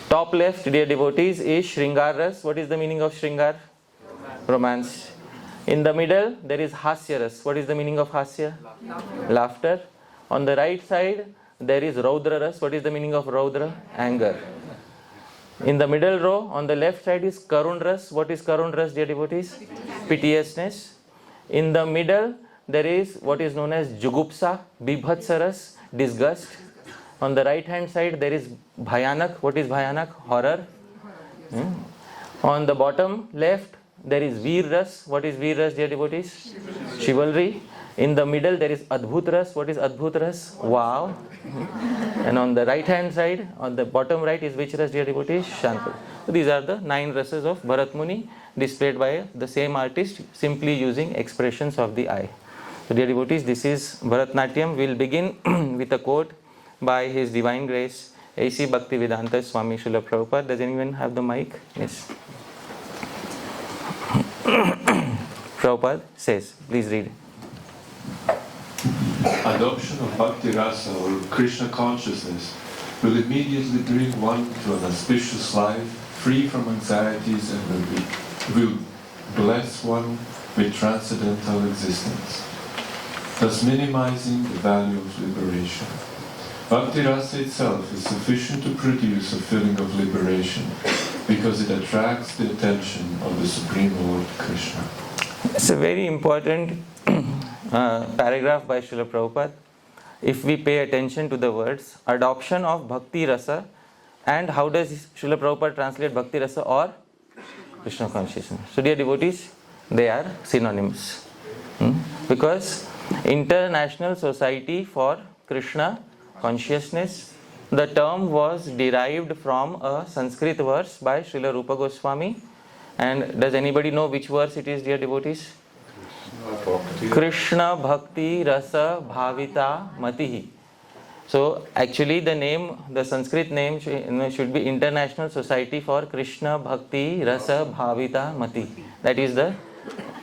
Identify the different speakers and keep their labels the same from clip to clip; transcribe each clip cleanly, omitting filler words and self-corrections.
Speaker 1: Top left, dear devotees, is Shringar Ras. What is the meaning of Shringar? Romance. In the middle, there is Hasya Ras. What is the meaning of Hasya? Laughter. On the right side, there is Raudra Ras. What is the meaning of Raudra? Anger. In the middle row, on the left side is Karun Ras. What is Karun Ras, dear devotees? Piteousness. In the middle, there is what is known as Jugupsa, Bibhatsa Ras, disgust. On the right hand side, there is Bhayanak. What is Bhayanak? Horror. On the bottom left, there is Veer Ras. What is Veer Ras, dear devotees? Chivalry. In the middle, there is Adbhut Ras. What is Adbhut Ras? Wow. And on the right hand side, on the bottom right is which Ras, dear devotees? Shanta. So these are the 9 rasas of Bharat Muni displayed by the same artist, simply using expressions of the eye. So dear devotees, this is Bharatnatyam. We will begin with a quote by His Divine Grace, A.C. Bhaktivedanta Swami Srila Prabhupada. Does anyone have the mic? Yes. Prabhupada says, please read.
Speaker 2: Adoption of Bhakti Rasa or Krishna consciousness will immediately bring one to an auspicious life, free from anxieties, and will bless one with transcendental existence, thus minimizing the value of liberation. Bhakti Rasa itself is sufficient to produce a feeling of liberation because it attracts the attention of the Supreme Lord Krishna.
Speaker 1: It's a very important paragraph by Srila Prabhupada. If we pay attention to the words, adoption of Bhakti Rasa, and how does Srila Prabhupada translate Bhakti Rasa or Krishna consciousness? So dear devotees, they are synonyms. Because International Society for Krishna Consciousness, the term was derived from a Sanskrit verse by Srila Rupa Goswami. And does anybody know which verse it is, dear devotees? Krishna Bhakti Rasa Bhavita Matihi. So actually the name, the Sanskrit name should be International Society for Krishna Bhakti Rasa Bhavita Mati. That is the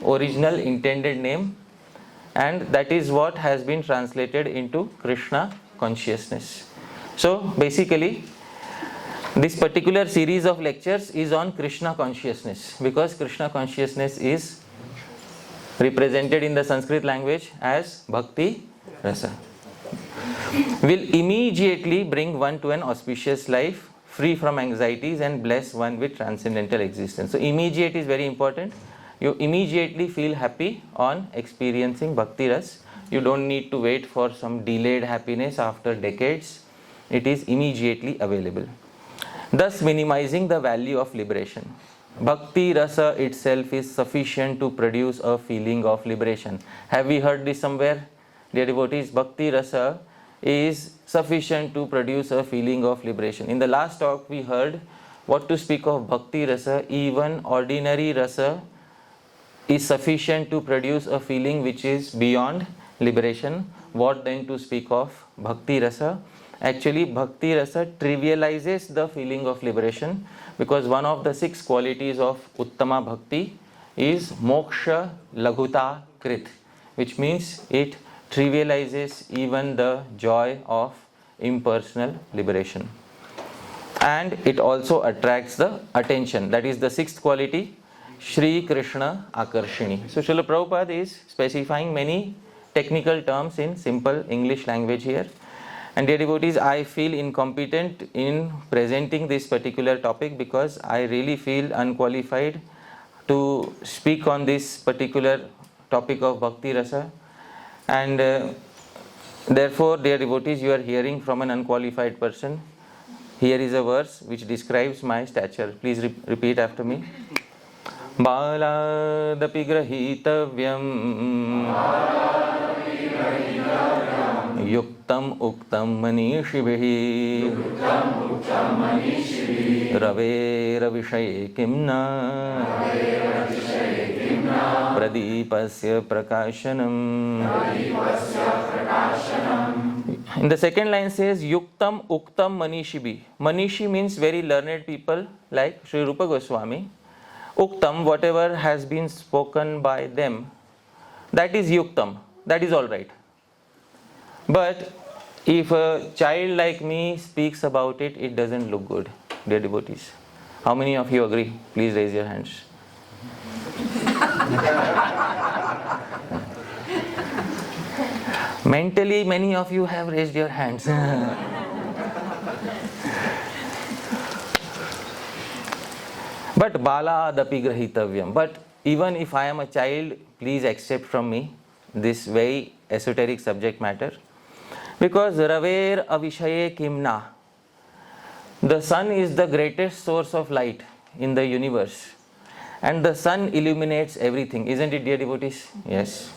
Speaker 1: original intended name, and that is what has been translated into Krishna consciousness. So basically this particular series of lectures is on Krishna consciousness, because Krishna consciousness is represented in the Sanskrit language as Bhakti Rasa. Will immediately bring one to an auspicious life, free from anxieties, and bless one with transcendental existence. So immediate is very important. You immediately feel happy on experiencing Bhakti Ras. You don't need to wait for some delayed happiness after decades. It is immediately available, thus minimizing the value of liberation. Bhakti Rasa itself is sufficient to produce a feeling of liberation. Have we heard this somewhere? Dear devotees, Bhakti Rasa is sufficient to produce a feeling of liberation. In the last talk we heard what to speak of Bhakti Rasa. Even ordinary Rasa is sufficient to produce a feeling which is beyond liberation. What then to speak of Bhakti Rasa? Actually, Bhakti Rasa trivializes the feeling of liberation, because one of the 6 qualities of Uttama Bhakti is Moksha Laghuta Krit, which means it trivializes even the joy of impersonal liberation. And it also attracts the attention. That is the 6th quality, Shri Krishna Akarshini. So Srila Prabhupada is specifying many technical terms in simple English language here. And dear devotees, I feel incompetent in presenting this particular topic because I really feel unqualified to speak on this particular topic of Bhakti Rasa. And therefore, dear devotees, you are hearing from an unqualified person. Here is a verse which describes my stature. Please repeat after me. Baladapi grahitavyam Yuktam Uktam Manishibhi Ravera Vishaye Kimna Pradipasya Prakashanam. In the second line says Yuktam Uktam Manishibi. Manishi means very learned people like Sri Rupa Goswami. Uktam, whatever has been spoken by them, that is Yuktam, that is alright. But if a child like me speaks about it, it doesn't look good. dear devotees? How many of you agree? Please raise your hands. Mentally, many of you have raised your hands. But baladapi grahitavyam. But even if I am a child, please accept from me this very esoteric subject matter. Because raver avishaye kimna. The sun is the greatest source of light in the universe. And the sun illuminates everything. Isn't it, dear devotees? Yes.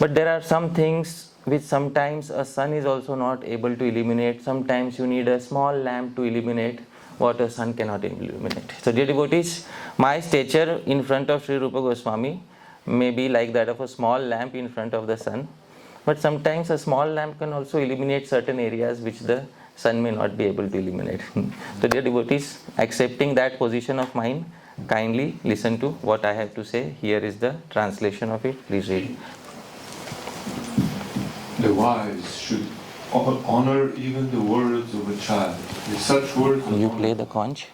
Speaker 1: But there are some things which sometimes a sun is also not able to illuminate. Sometimes you need a small lamp to illuminate what a sun cannot illuminate. So dear devotees, my stature in front of Sri Rupa Goswami may be like that of a small lamp in front of the sun. But sometimes a small lamp can also illuminate certain areas which the sun may not be able to illuminate. So dear devotees, accepting that position of mine, kindly listen to what I have to say. Here is the translation of it. Please read.
Speaker 2: The wise should honor even the words of a child. If such words
Speaker 1: You play the conch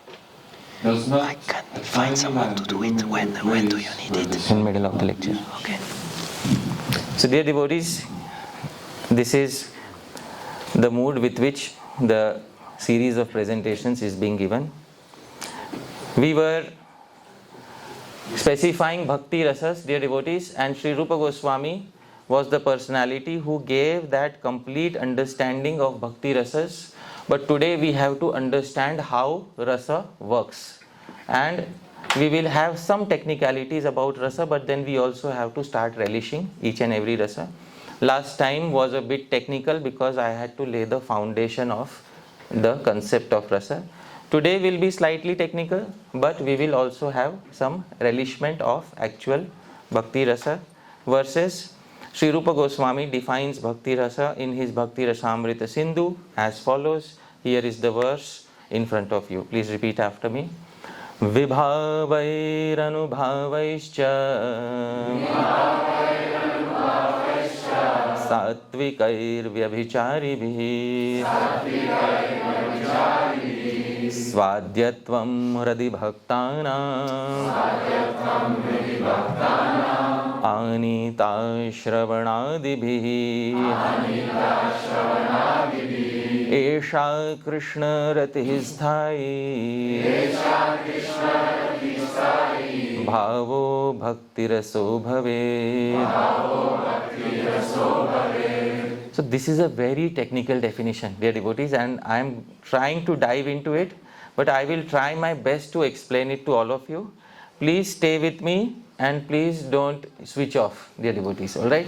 Speaker 2: does not
Speaker 3: I can find someone to do it. When do you need it?
Speaker 1: in middle of the lecture.
Speaker 3: Okay.
Speaker 1: So dear devotees, this is the mood with which the series of presentations is being given. We were specifying Bhakti Rasas, dear devotees, and Sri Rupa Goswami was the personality who gave that complete understanding of Bhakti Rasas. But today we have to understand how Rasa works. And we will have some technicalities about Rasa, but then we also have to start relishing each and every Rasa. Last time was a bit technical because I had to lay the foundation of the concept of Rasa. Today will be slightly technical, but we will also have some relishment of actual Bhakti Rasa verses. Sri Rupa Goswami defines Bhakti Rasa in his Bhakti Rasamrita Sindhu as follows. Here is the verse in front of you. Please repeat after me. Vibhavairανubhavaischa sattvikairyabhicharibhi svadyatvam hradi bhaktanam anita shravanadibhi esha krishna ratih sthai bhavo bhakti raso bhavet. So this is a very technical definition, dear devotees, and I am trying to dive into it, but I will try my best to explain it to all of you. Please stay with me and please don't switch off, dear devotees, alright?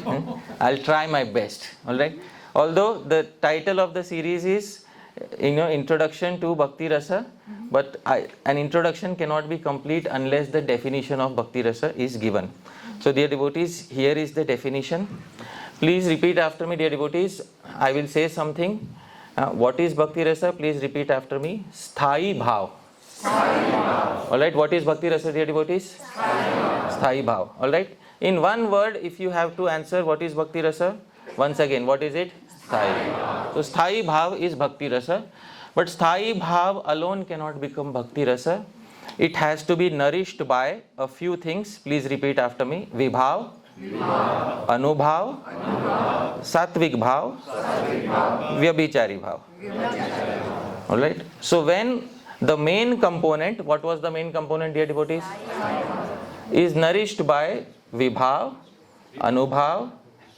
Speaker 1: I'll try my best, alright? Although the title of the series is Introduction to Bhakti Rasa, but an introduction cannot be complete unless the definition of Bhakti Rasa is given. So dear devotees, here is the definition. Please repeat after me, dear devotees. I will say something. What is Bhakti Rasa? Please repeat after me. Sthai Bhav. Alright, what is Bhakti Rasa, dear devotees? Sthai Bhav. Alright. In one word, if you have to answer what is Bhakti Rasa, once again, what is it? Sthai. So Sthai Bhav is Bhakti Rasa. But Sthai Bhav alone cannot become Bhakti Rasa. It has to be nourished by a few things. Please repeat after me. Vibhav, Anubhav, Satvik Bhav, Vyabhichari Bhav. Alright. So when the main component, what was the main component, dear devotees? Is nourished by Vibhav, Anubhav,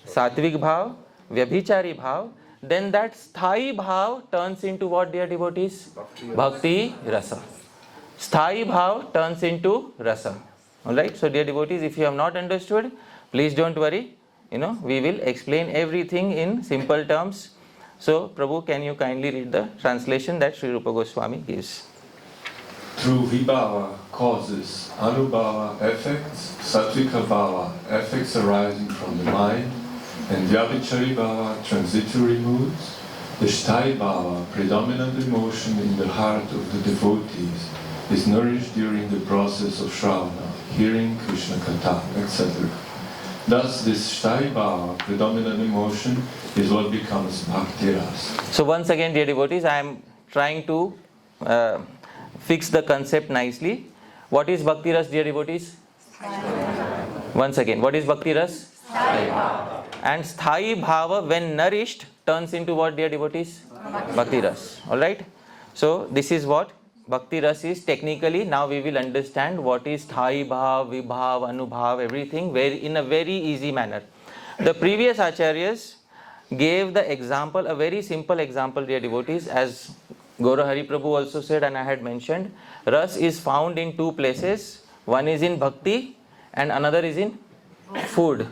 Speaker 1: Satvik Bhav, Vyabhichari Bhav, then that Sthai Bhav turns into what, dear devotees? Bhakti Rasa. Sthai Bhav turns into Rasa. Alright, so dear devotees, if you have not understood, please don't worry. We will explain everything in simple terms. So, Prabhu, can you kindly read the translation that Sri Rupa Goswami gives?
Speaker 2: Through Vibhava causes, Anubhava effects, Sattvika Bhava effects arising from the mind, and Vyabhichari Bhava transitory moods, the Sthai Bhava predominant emotion in the heart of the devotees is nourished during the process of Shravana, hearing Krishna Katha, etc. Thus, this Sthai Bhava, predominant emotion, is what becomes Bhakti Rasa.
Speaker 1: So once again, dear devotees, I am trying to fix the concept nicely. What is Bhakti Ras, dear devotees? Once again, what is Bhakti Ras? And Sthai Bhava, when nourished, turns into what, dear devotees? Bhakti Ras. Alright? So, this is what Bhakti Ras is technically. Now we will understand what is Sthai Bhav, Vibhav, Anubhav, everything in a very easy manner. The previous acharyas gave the example, a very simple example, dear devotees, as Gaura Hari Prabhu also said and I had mentioned. Ras is found in two places. One is in Bhakti and another is in food.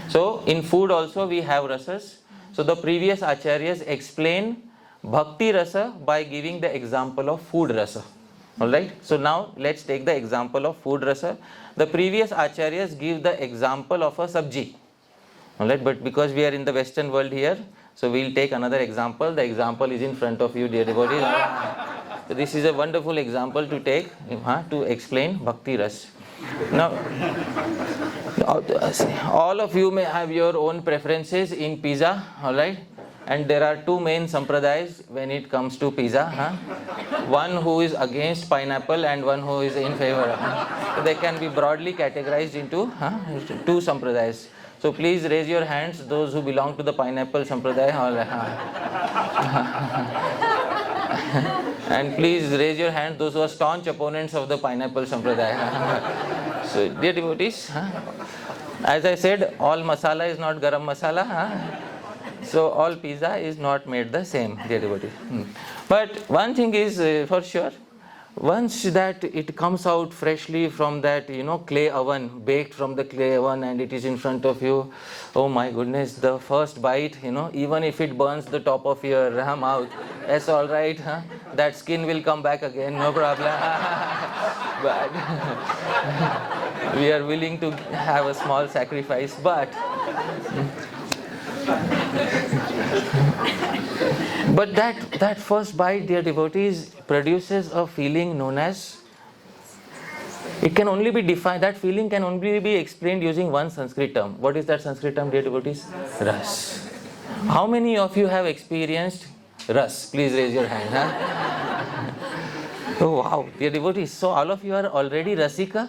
Speaker 1: So, in food also we have rasas. So, the previous acharyas explain Bhakti Rasa by giving the example of food rasa. Alright? So, now let's take the example of food rasa. The previous acharyas give the example of a sabji. Alright? But because we are in the Western world here, so we will take another example. The example is in front of you, dear devotees. So, this is a wonderful example to take to explain Bhakti Rasa. Now, all of you may have your own preferences in pizza, alright? And there are two main sampradayas when it comes to pizza. One who is against pineapple and one who is in favor. So they can be broadly categorized into two sampradayas. So please raise your hands, those who belong to the pineapple sampradaya. And please raise your hand, those who are staunch opponents of the pineapple sampradaya. So, dear devotees, as I said, all masala is not garam masala. So, all pizza is not made the same, dear devotees. But one thing is for sure, once that it comes out freshly from that, clay oven, baked from the clay oven, and it is in front of you, oh my goodness, the first bite, even if it burns the top of your mouth, that's all right, that skin will come back again, no problem. But we are willing to have a small sacrifice, but that first bite, dear devotees, produces a feeling known as, it can only be defined, that feeling can only be explained using one Sanskrit term. What is that Sanskrit term, dear devotees? Ras. How many of you have experienced ras? Please raise your hand. Oh wow, dear devotees, so all of you are already rasika.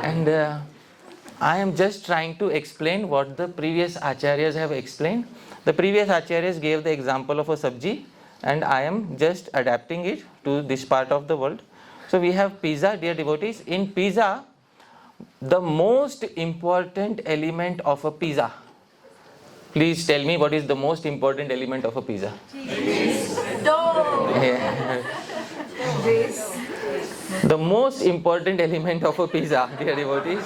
Speaker 1: And I am just trying to explain what the previous acharyas have explained. The previous acharyas gave the example of a sabji, and I am just adapting it to this part of the world. So we have pizza, dear devotees. In pizza, the most important element of a pizza. Please tell me what is the most important element of a pizza.
Speaker 4: Cheese. Dough.
Speaker 1: Yeah. The most important element of a pizza, dear devotees,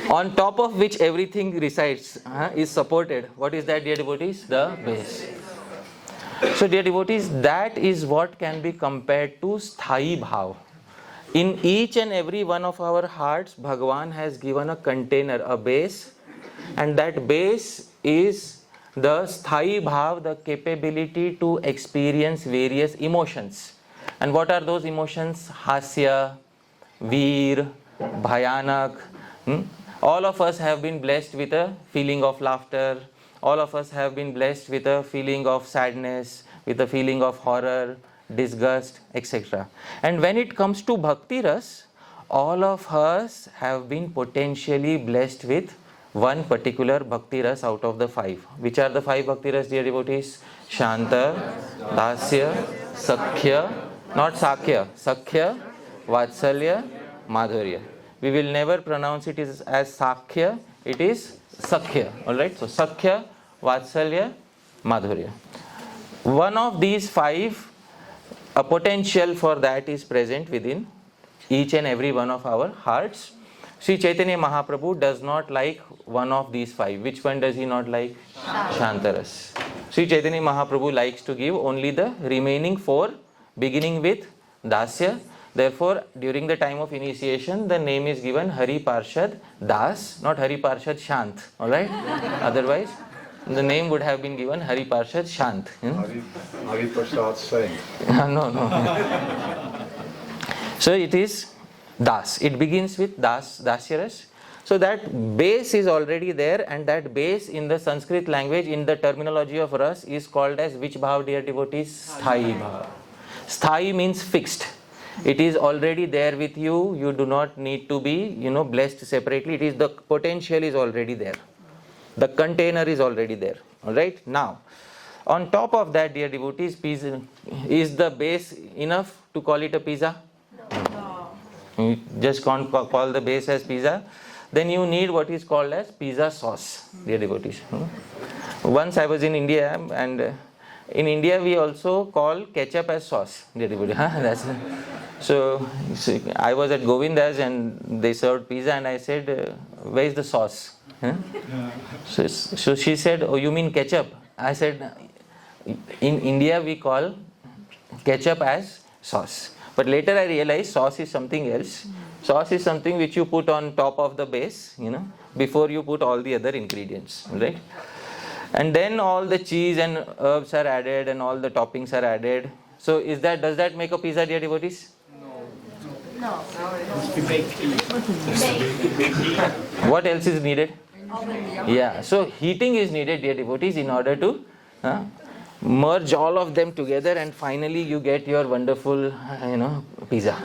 Speaker 1: on top of which everything resides, is supported. What is that, dear devotees? The base. So, dear devotees, that is what can be compared to Sthai Bhav. In each and every one of our hearts, Bhagavan has given a container, a base, and that base is the Sthai Bhav, the capability to experience various emotions. And what are those emotions? Hasya, Veer, Bhayanak. All of us have been blessed with a feeling of laughter. All of us have been blessed with a feeling of sadness, with a feeling of horror, disgust, etc. And when it comes to Bhakti Ras, all of us have been potentially blessed with one particular Bhakti Ras out of the 5. Which are the 5 Bhakti Ras, dear devotees? Shanta, Dāsa, Sakhya, not Sakhya, Sakhya, Vatsalya, Madhurya. We will never pronounce it as Sakhya, it is Sakhya. Alright, so Sakhya, Vatsalya, Madhurya. One of these 5, a potential for that is present within each and every one of our hearts. Sri Chaitanya Mahaprabhu does not like one of these 5. Which one does he not like? Shantaras. Sri Chaitanya Mahaprabhu likes to give only the remaining 4, beginning with Dasya. Therefore, during the time of initiation, the name is given Hari Parshad Das, not Hari Parshad Shant. Alright? Otherwise, the name would have been given Hari Parshad Shant.
Speaker 5: Hari Prasad Singh.
Speaker 1: No. So it is Das. It begins with Das, Dasyaras. So that base is already there, and that base in the Sanskrit language, in the terminology of Ras, is called as which bhav, dear devotees? Sthayi bhav. Sthayi means fixed. It is already there with you. You do not need to be, blessed separately. It is the potential is already there. The container is already there. Alright? Now, on top of that, dear devotees, pizza, is the base enough to call it a pizza?
Speaker 4: No.
Speaker 1: You just can't call the base as pizza. Then you need what is called as pizza sauce, dear devotees. Once I was in India, and in India we also call ketchup as sauce, dear devotees. So I was at Govinda's and they served pizza, and I said, where is the sauce? So she said, oh, you mean ketchup? I said, in India we call ketchup as sauce. But later I realized sauce is something else. Sauce is something which you put on top of the base, before you put all the other ingredients, right? And then all the cheese and herbs are added and all the toppings are added. So does that make a pizza, dear devotees?
Speaker 4: No.
Speaker 1: What else is needed? Yeah, so heating is needed, dear devotees, in order to merge all of them together, and finally you get your wonderful, pizza.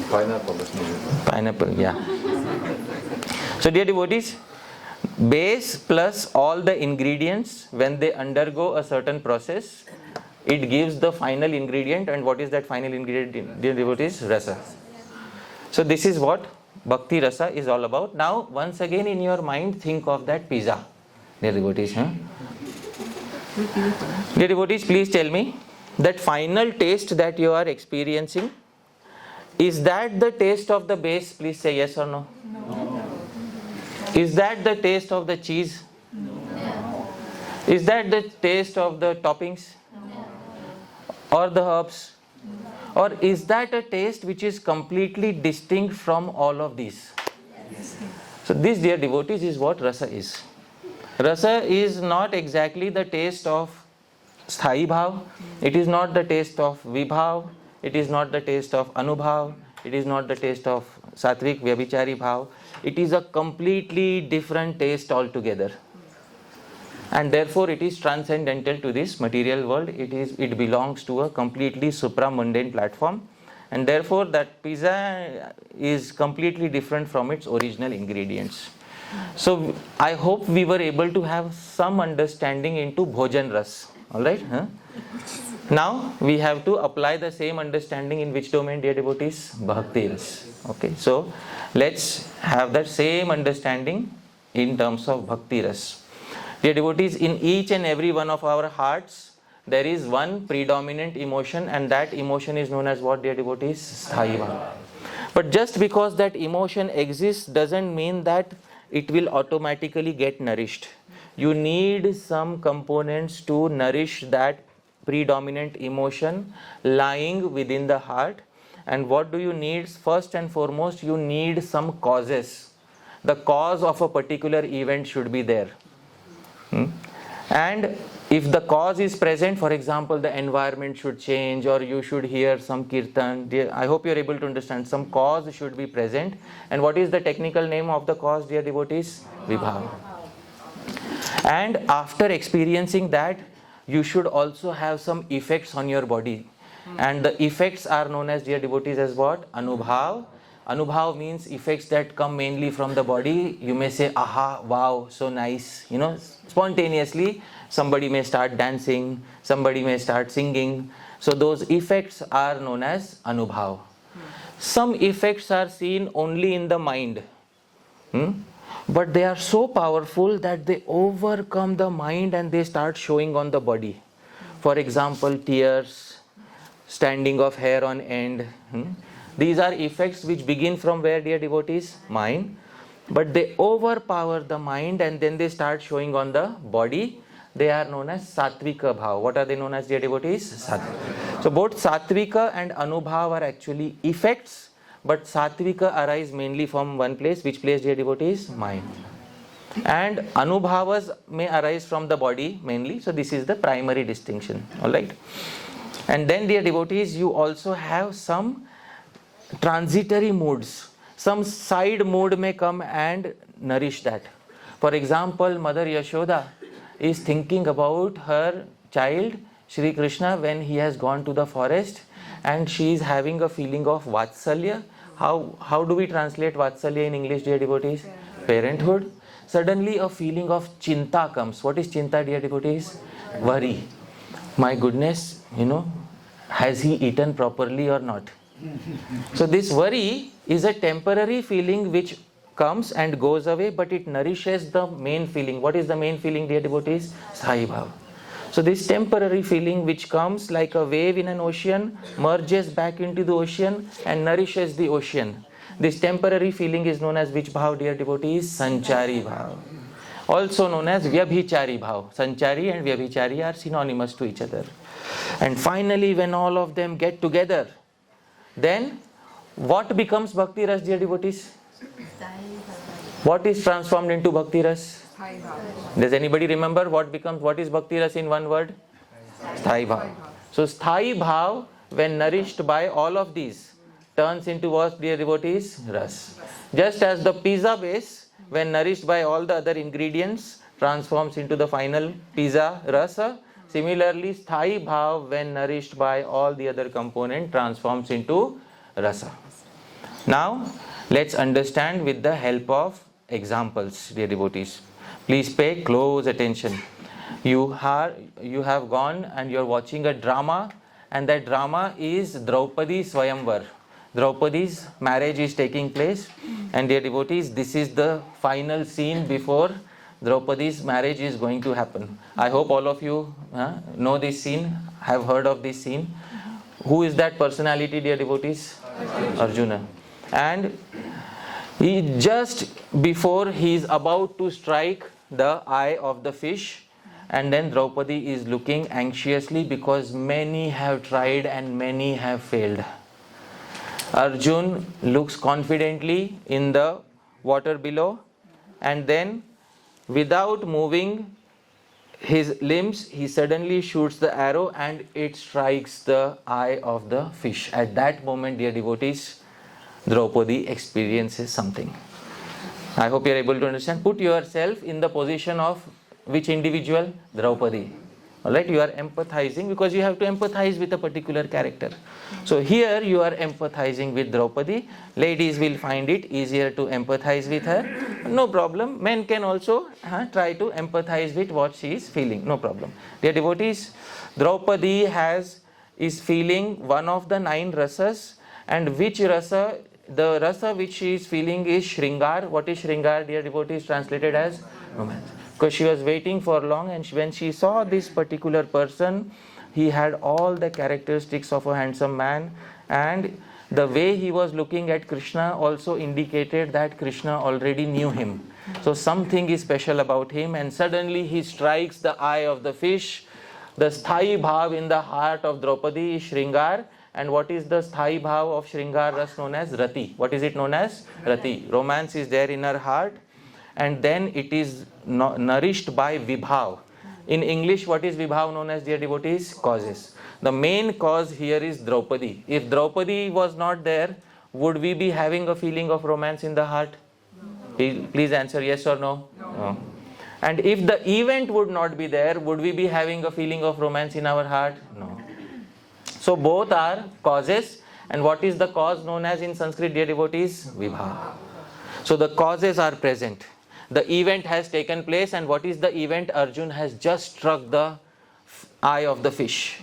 Speaker 5: Pineapple is needed.
Speaker 1: Pineapple, yeah. So dear devotees, base plus all the ingredients, when they undergo a certain process, it gives the final ingredient. And what is that final ingredient, dear devotees? Rasa. So this is what Bhakti Rasa is all about. Now once again in your mind, think of that pizza, dear devotees. Dear devotees, please tell me, that final taste that you are experiencing, is that the taste of the base? Please say yes or no.
Speaker 4: No.
Speaker 1: Is that the taste of the cheese?
Speaker 4: No.
Speaker 1: Is that the taste of the toppings? Or the herbs? Or is that a taste which is completely distinct from all of these? So this, dear devotees, is what rasa is. Rasa is not exactly the taste of sthayi bhav. It is not the taste of vibhav. It is not the taste of anubhav. It is not the taste of satvik vyabhichari bhav. It is a completely different taste altogether. And therefore it is transcendental to this material world. It belongs to a completely supramundane platform, and therefore that pizza is completely different from its original ingredients. So I hope we were able to have some understanding into bhojan ras. Alright? Now we have to apply the same understanding in which domain, dear devotees? Bhakti ras. Okay, so let's have that same understanding in terms of bhakti ras. Dear devotees, in each and every one of our hearts, there is one predominant emotion, and that emotion is known as what, dear devotees? Sthayi bhava. But just because that emotion exists doesn't mean that it will automatically get nourished. You need some components to nourish that predominant emotion lying within the heart. And what do you need? First and foremost, you need some causes. The cause of a particular event should be there. And if the cause is present, for example, the environment should change, or you should hear some kirtan. I hope you are able to understand. Some cause should be present. And what is the technical name of the cause, dear devotees? Vibhava. And after experiencing that, you should also have some effects on your body. And the effects are known as, dear devotees, as what? Anubhav. Anubhav means effects that come mainly from the body. You may say, aha, wow, so nice. Spontaneously, somebody may start dancing, somebody may start singing. So those effects are known as anubhav. Some effects are seen only in the mind. But they are so powerful that they overcome the mind and they start showing on the body. For example, tears, standing of hair on end. These are effects which begin from where, dear devotees? Mind. But they overpower the mind and then they start showing on the body. They are known as satvika bhav. What are they known as, dear devotees? Satvika. So both satvika and anubhav are actually effects, but satvika arise mainly from one place. Which place, dear devotees? Mind. And anubhavas may arise from the body mainly. So this is the primary distinction. Alright. And then, dear devotees, you also have some transitory moods. some side mood may come and nourish that. For example, Mother Yashoda is thinking about her child Shri Krishna when he has gone to the forest, and she is having a feeling of Vatsalya. How do we translate Vatsalya in English, dear devotees? Parenthood. Suddenly a feeling of Chinta comes. What is Chinta, dear devotees? Worry. My goodness, has he eaten properly or not? So this worry is a temporary feeling which comes and goes away, but it nourishes the main feeling. What is the main feeling, dear devotees? Sthāyi bhava. So this temporary feeling which comes like a wave in an ocean, merges back into the ocean and nourishes the ocean. This temporary feeling is known as which bhav, dear devotees? Sanchari bhav. Also known as Vyabhichari bhav. Sanchari and Vyabhichari are synonymous to each other. And finally, when all of them get together, then what becomes Bhakti Ras, dear devotees? What is transformed into Bhakti Ras? Does anybody remember what is Bhakti Ras in one word? Sthāyi bhav. So Sthāyi bhav, when nourished by all of these, turns into what, dear devotees? Ras. Just as the pizza base, when nourished by all the other ingredients, transforms into the final pizza rasa. Similarly, Sthāyi bhav, when nourished by all the other components, transforms into rasa. Now, let's understand with the help of examples, dear devotees. Please pay close attention. You have gone and you are watching a drama, and that drama is Draupadi Swayamvar. Draupadi's marriage is taking place, and dear devotees, this is the final scene before Draupadi's marriage is going to happen. I hope all of you know this scene, have heard of this scene. Who is that personality, dear devotees? Arjuna. And he just before he is about to strike the eye of the fish, and then Draupadi is looking anxiously because many have tried and many have failed. Arjun looks confidently in the water below, and then without moving his limbs, he suddenly shoots the arrow and it strikes the eye of the fish. At that moment, dear devotees, Draupadi experiences something. I hope you are able to understand. Put yourself in the position of which individual? Draupadi. Alright, you are empathizing because you have to empathize with a particular character. So here you are empathizing with Draupadi. Ladies will find it easier to empathize with her. No problem. Men can also try to empathize with what she is feeling. No problem. Dear devotees, Draupadi is feeling one of the 9 rasas, and which rasa? The rasa which she is feeling is Shringar. What is Shringar, dear devotees? Translated as romance. Because she was waiting for long, and when she saw this particular person, he had all the characteristics of a handsome man, and the way he was looking at Krishna also indicated that Krishna already knew him. So something is special about him, and suddenly he strikes the eye of the fish. The Sthāyi bhav in the heart of Draupadi is Shringar. And what is the Sthāyi bhav of Shringar Ras known as? Rati. What is it known as? Rati. Romance is there in her heart, and then it is nourished by Vibhav. In English, what is Vibhav known as, dear devotees? Causes. The main cause here is Draupadi. If Draupadi was not there, would we be having a feeling of romance in the heart? Please answer yes or no. No. And if the event would not be there, would we be having a feeling of romance in our heart? No. So both are causes. And what is the cause known as in Sanskrit, dear devotees? Vibhav. So the causes are present. The event has taken place, and what is the event? Arjun has just struck the eye of the fish.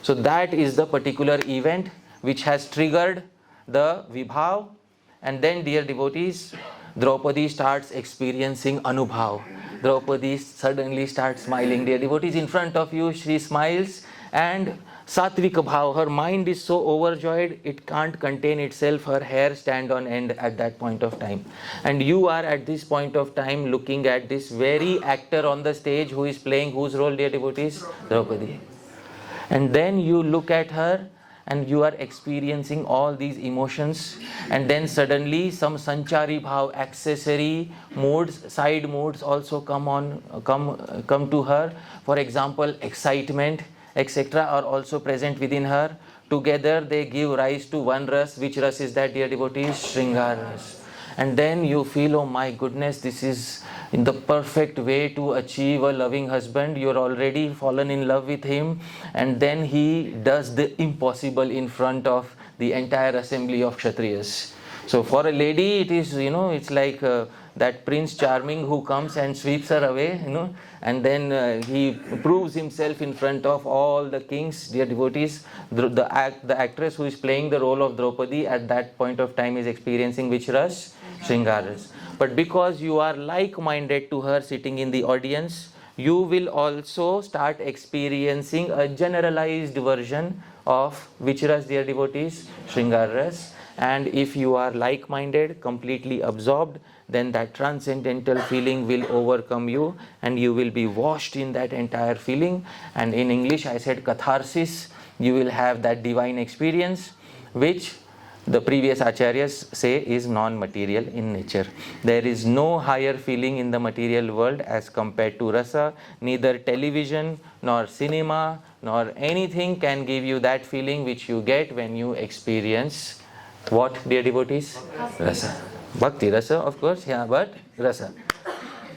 Speaker 1: So that is the particular event which has triggered the Vibhav. And then, dear devotees, Draupadi starts experiencing Anubhav. Draupadi suddenly starts smiling. Dear devotees, in front of you she smiles, and Satvika bhav, her mind is so overjoyed, it can't contain itself. Her hair stand on end at that point of time. And you are at this point of time looking at this very actor on the stage who is playing whose role, dear devotees? Draupadi. And then you look at her and you are experiencing all these emotions, and then suddenly some sanchari bhav, accessory moods, side moods also come to her. For example, excitement. etc. are also present within her. Together they give rise to one ras. Which ras is that, dear devotees? Shringar ras. And then you feel, oh my goodness, this is in the perfect way to achieve a loving husband. You're already fallen in love with him, and then he does the impossible in front of the entire assembly of Kshatriyas. So for a lady, it is, it's like that Prince Charming who comes and sweeps her away, and then he proves himself in front of all the kings, dear devotees. The actress who is playing the role of Draupadi at that point of time is experiencing which ras? Shringar ras. But because you are like-minded to her sitting in the audience, you will also start experiencing a generalized version of which ras, dear devotees? Shringar ras. And if you are like-minded, completely absorbed, then that transcendental feeling will overcome you and you will be washed in that entire feeling. And in English I said catharsis. You will have that divine experience which the previous acharyas say is non-material in nature. There is no higher feeling in the material world as compared to rasa. Neither television nor cinema nor anything can give you that feeling which you get when you experience what, dear devotees? Rasa. Bhakti Rasa, of course, yeah, but Rasa.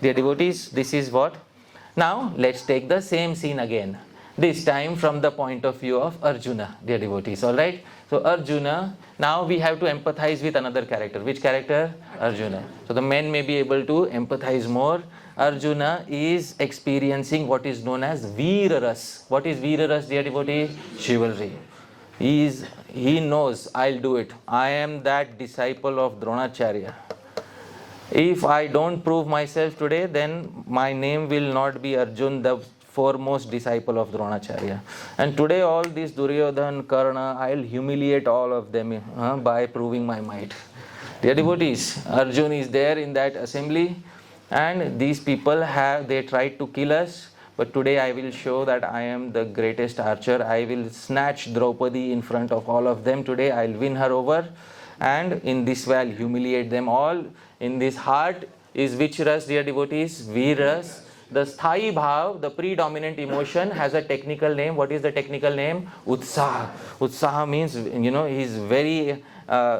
Speaker 1: Dear devotees, this is what? Now, let's take the same scene again. This time from the point of view of Arjuna, dear devotees, alright? So Arjuna, now we have to empathize with another character. Which character? Arjuna. So the men may be able to empathize more. Arjuna is experiencing what is known as Veera Ras. What is Veera Ras, dear devotees? Chivalry. He knows, I'll do it. I am that disciple of Dronacharya. If I don't prove myself today, then my name will not be Arjun, the foremost disciple of Dronacharya. And today all these Duryodhan, Karna, I'll humiliate all of them by proving my might. Dear devotees, Arjun is there in that assembly, and these people they tried to kill us. But today I will show that I am the greatest archer. I will snatch Draupadi in front of all of them. Today I will win her over. And in this way I will humiliate them all. In this heart is which ras, dear devotees? Veeras. The sthai bhav, the predominant emotion, has a technical name. What is the technical name? Utsaha. Utsaha means, he is very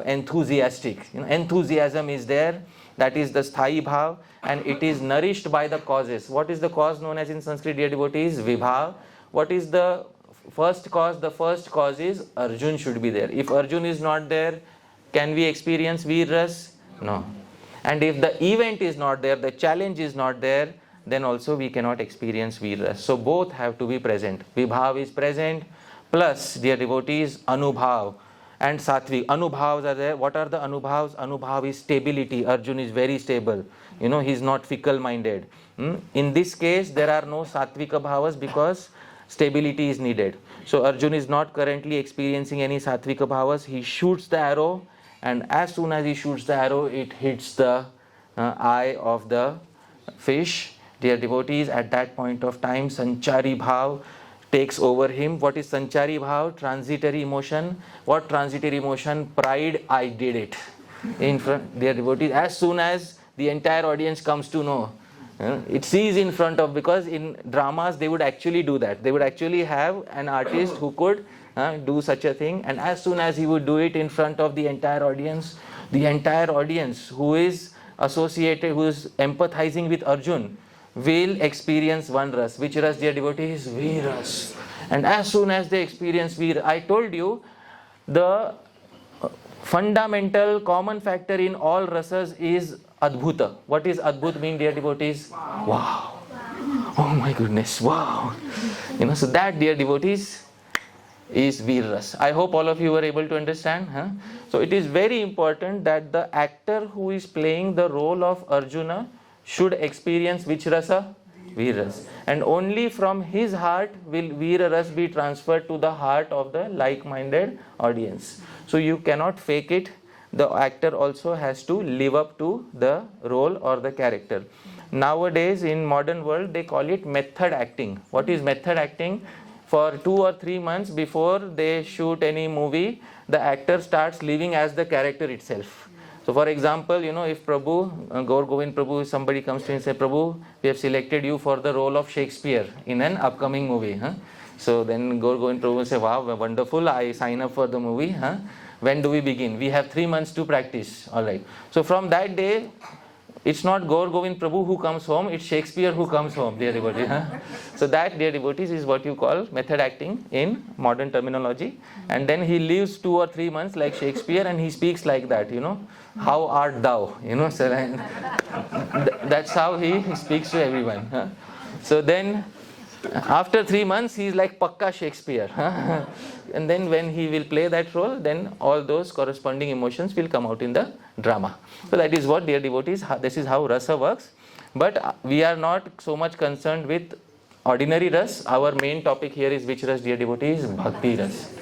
Speaker 1: enthusiastic. Enthusiasm is there. That is the sthai bhav, and it is nourished by the causes. What is the cause known as in Sanskrit, dear devotees? Vibhav. What is the first cause? The first cause is Arjun should be there. If Arjun is not there, can we experience Veer Ras? No. And if the event is not there, the challenge is not there, then also we cannot experience Veer Ras. So both have to be present. Vibhav is present, plus, dear devotees, Anubhav and Sattvic. Anubhavs are there. What are the Anubhavs? Anubhav is stability. Arjun is very stable. He is not fickle-minded. In this case, there are no Sattvika Bhavas because stability is needed. So Arjun is not currently experiencing any Sattvika Bhavas. He shoots the arrow, and as soon as he shoots the arrow, it hits the eye of the fish. Dear devotees, at that point of time, Sanchari Bhav takes over him. What is Sanchari Bhav? Transitory emotion. What transitory emotion? Pride, I did it. In front, dear devotees, as soon as the entire audience comes to know, it sees in front of, because in dramas they would actually do that. They would actually have an artist who could do such a thing, and as soon as he would do it in front of the entire audience who is associated, who is empathizing with Arjun, will experience one ras. Which ras, dear devotees? Veeras. And as soon as they experience Veer, I told you, the fundamental common factor in all rasas is Adbhuta. What is Adbhut mean, dear devotees? Wow. Oh my goodness, wow. So that, dear devotees, is Veer Ras. I hope all of you were able to understand. So it is very important that the actor who is playing the role of Arjuna should experience which rasa? Veer Ras. And only from his heart will Veer Ras be transferred to the heart of the like-minded audience. So you cannot fake it. The actor also has to live up to the role or the character. Nowadays in modern world they call it method acting. What is method acting? For 2 or 3 months before they shoot any movie, the actor starts living as the character itself. So for example, if Prabhu, Gaur Govind Prabhu, somebody comes to him and says, Prabhu, we have selected you for the role of Shakespeare in an upcoming movie. So then Govind Prabhu will say, wow, wonderful, I sign up for the movie. Huh? When do we begin? We have 3 months to practice. All right. So from that day, it's not Gaur Govind Prabhu who comes home, it's Shakespeare who comes home, dear devotees. Huh? So that, dear devotees, is what you call method acting in modern terminology. And then he lives 2 or 3 months like Shakespeare and he speaks like that, How art thou? So that's how he speaks to everyone. Huh? So then, after 3 months, he is like Pakka Shakespeare. And then when he will play that role, then all those corresponding emotions will come out in the drama. So that is what, dear devotees, this is how rasa works. But we are not so much concerned with ordinary ras. Our main topic here is which ras, dear devotees? Bhakti ras.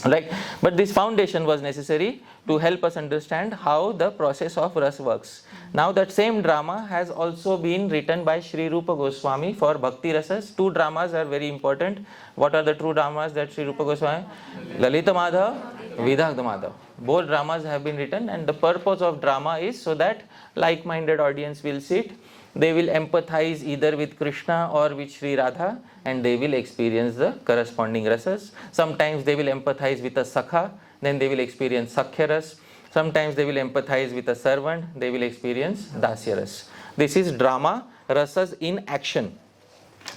Speaker 1: Right? But this foundation was necessary to help us understand how the process of ras works. Now that same drama has also been written by Sri Rupa Goswami for Bhakti Rasas. 2 dramas are very important. What are the 2 dramas that Sri Rupa Goswami? Lalita Madhav, Vidagdha Madhav. Both dramas have been written, and the purpose of drama is so that like-minded audience will sit. They will empathize either with Krishna or with Sri Radha, and they will experience the corresponding rasas. Sometimes they will empathize with a Sakha, then they will experience Sakhya ras. Sometimes they will empathize with a servant, they will experience Dasya ras. This is drama, rasas in action.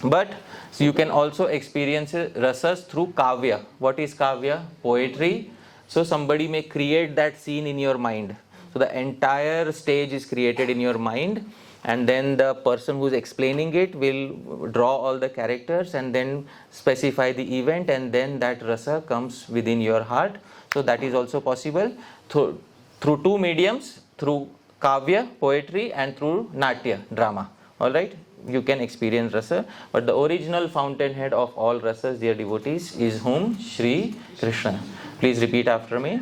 Speaker 1: But you can also experience rasas through kavya. What is kavya? Poetry. So somebody may create that scene in your mind. So the entire stage is created in your mind, and then the person who is explaining it will draw all the characters and then specify the event, and then that rasa comes within your heart. So that is also possible through 2 mediums, through kavya, poetry, and through natya, drama. Alright, you can experience rasa, but the original fountainhead of all rasas, dear devotees, is whom? Shri Krishna. Please repeat after me.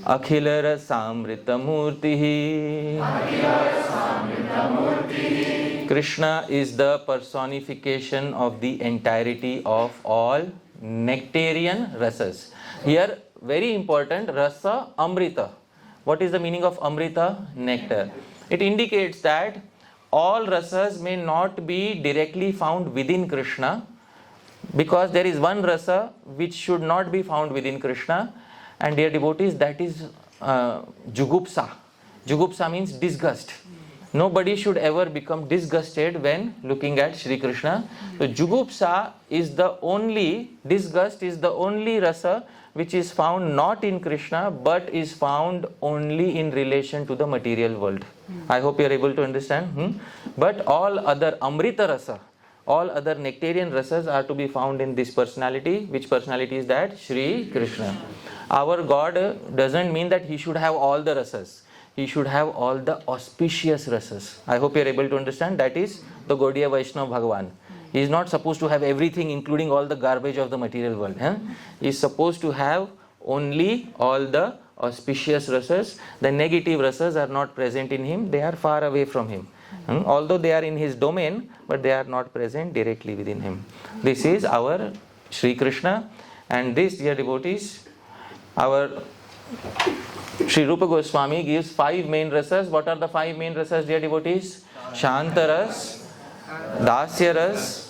Speaker 1: Akhila rasamrita murtihi. Krishna is the personification of the entirety of all nectarian rasas. Here, very important, rasa amrita. What is the meaning of amrita? Nectar. It indicates that all rasas may not be directly found within Krishna, because there is one rasa which should not be found within Krishna, and dear devotees, that is jugupsa. Jugupsa means disgust. Nobody should ever become disgusted when looking at Shri Krishna. So jugupsa is the only, disgust is the only rasa which is found not in Krishna but is found only in relation to the material world. I hope you are able to understand. But all other amrita rasa, all other nectarian rasas are to be found in this personality. Which personality is that? Shri Krishna. Our God doesn't mean that He should have all the rasas. He should have all the auspicious rasas. I hope you are able to understand. That is the Gaudiya Vaishnava Bhagavan. He is not supposed to have everything, including all the garbage of the material world. He is supposed to have only all the auspicious rasas. The negative rasas are not present in Him. They are far away from Him. Although they are in His domain, but they are not present directly within Him. This is our Sri Krishna. And this, dear devotees, our Sri Rupa Goswami gives 5 main rasas. What are the 5 main rasas, dear devotees? Shantaras, Dasyaras,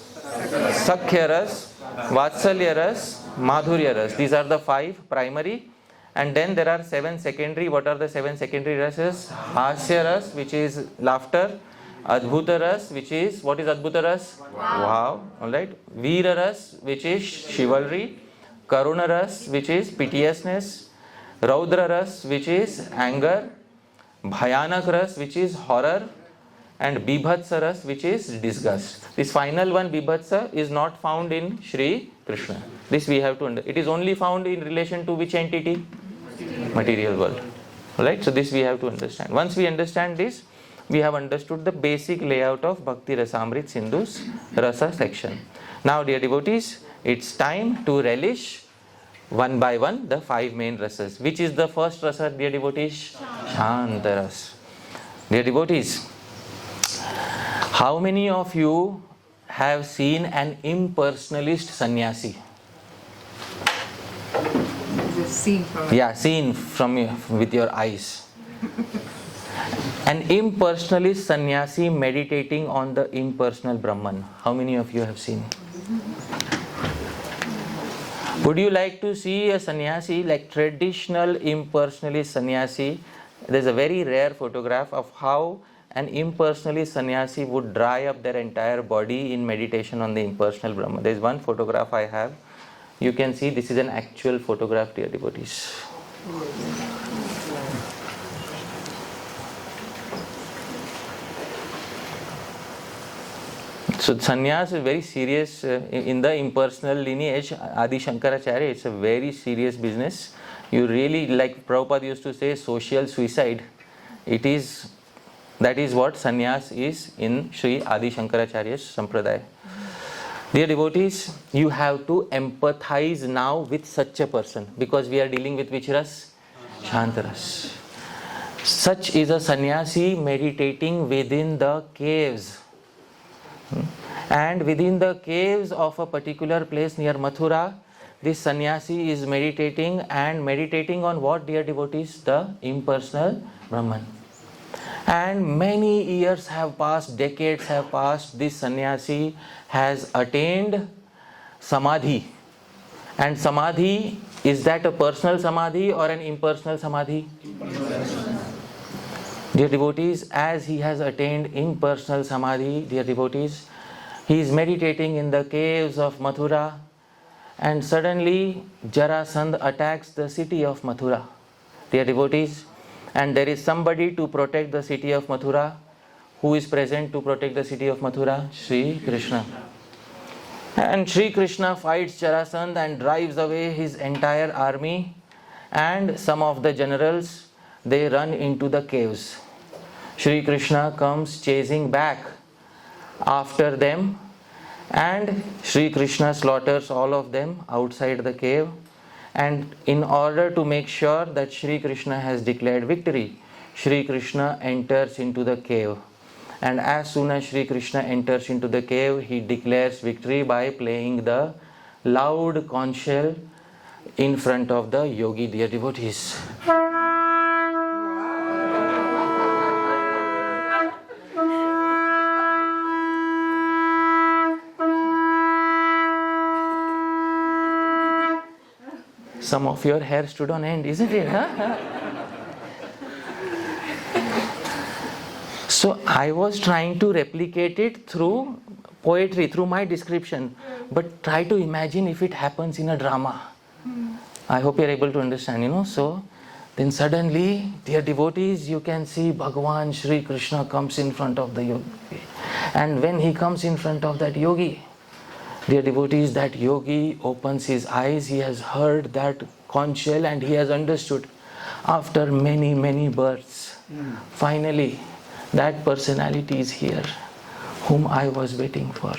Speaker 1: Sakhyaras, Vatsalyaras, Madhuryaras. These are the 5 primary. And then there are 7 secondary. What are the 7 secondary rasas? Hasyaras, which is laughter. Adbhutaras, which is, what is Adbhutaras? Wow. Alright. Veeraras, which is chivalry. Karunaras, which is piteousness. Raudraras, which is anger. Bhayanakras, which is horror. And Bibhatsaras, which is disgust. This final one, Bibhatsa, is not found in Shri Krishna. This we have to understand. It is only found in relation to which entity? Material world. Alright, so this we have to understand. Once we understand this, we have understood the basic layout of Bhakti Rasamrit Sindhu's rasa section. Now, dear devotees, it's time to relish one by one the 5 main rasas. Which is the first rasa, dear devotees? Shantaras. Dear devotees, how many of you have seen an impersonalist sannyasi?
Speaker 6: Seen from
Speaker 1: Yeah, seen from with your eyes. An impersonalist sannyasi meditating on the impersonal Brahman. How many of you have seen? Would you like to see a sannyasi, like traditional impersonalist sannyasi? There's a very rare photograph of how an impersonalist sannyasi would dry up their entire body in meditation on the impersonal Brahma. There's one photograph I have. You can see this is an actual photograph, dear devotees. So sannyas is very serious in the impersonal lineage. Adi Shankaracharya, it's a very serious business. You really, like Prabhupada used to say, social suicide. That is what sannyas is in Sri Adi Shankaracharya's Sampradaya. Dear devotees, you have to empathize now with such a person, because we are dealing with which ras? Shantaras. Such is a sannyasi meditating within the caves. And within the caves of a particular place near Mathura, this sannyasi is meditating, and meditating on what, dear devotees? The impersonal Brahman. And many years have passed, decades have passed, this sannyasi has attained samadhi. And samadhi, is that a personal samadhi or an impersonal samadhi? Dear devotees, as he has attained impersonal samadhi, dear devotees, he is meditating in the caves of Mathura, and suddenly Jarasandha attacks the city of Mathura. Dear devotees, and there is somebody to protect the city of Mathura. Who is present to protect the city of Mathura? Sri Krishna. And Sri Krishna fights Jarasandha and drives away his entire army, and some of the generals, they run into the caves. Sri Krishna comes chasing back after them, and Sri Krishna slaughters all of them outside the cave. And in order to make sure that Sri Krishna has declared victory, Sri Krishna enters into the cave. And as soon as Sri Krishna enters into the cave, he declares victory by playing the loud conch shell in front of the yogi, dear devotees. Some of your hair stood on end, isn't it? Huh? So I was trying to replicate it through poetry, through my description. But try to imagine if it happens in a drama. I hope you're able to understand, So then suddenly, dear devotees, you can see Bhagavan Sri Krishna comes in front of the yogi. And when he comes in front of that yogi, dear devotees, that yogi opens his eyes. He has heard that conch shell and he has understood. After many, many births, finally, that personality is here, whom I was waiting for.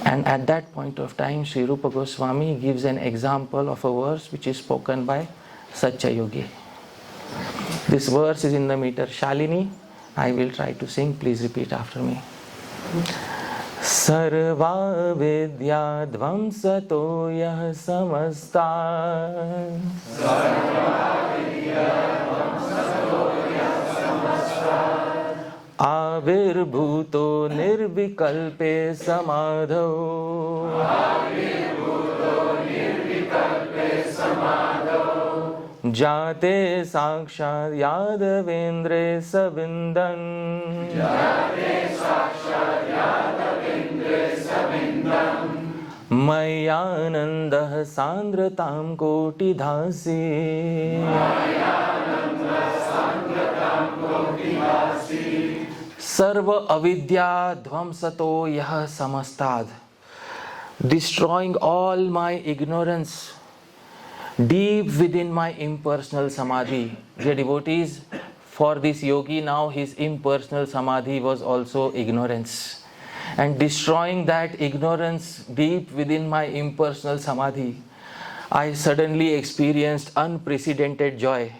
Speaker 1: And at that point of time, Sri Rupa Goswami gives an example of a verse which is spoken by such a yogi. This verse is in the meter Shalini. I will try to sing. Please repeat after me. Sarva vidya dvamsato yah samasta. Sarva vidya dvamsato yah samasta. Avirbhuto nirvikalpe samadho. Avirbhuto nirvikalpe samadho. Jate sakshad yadavendre sabindan. Jate sakshad yadavendre sabindan. Mayanandah sandratam koti dhasi. Mayanandah sandratam koti dhasi. Sarva avidya dhvamsato yah samastad. Destroying all my ignorance deep within my impersonal samadhi. Dear devotees, for this yogi now his impersonal samadhi was also ignorance. And destroying that ignorance deep within my impersonal samadhi, I suddenly experienced unprecedented joy.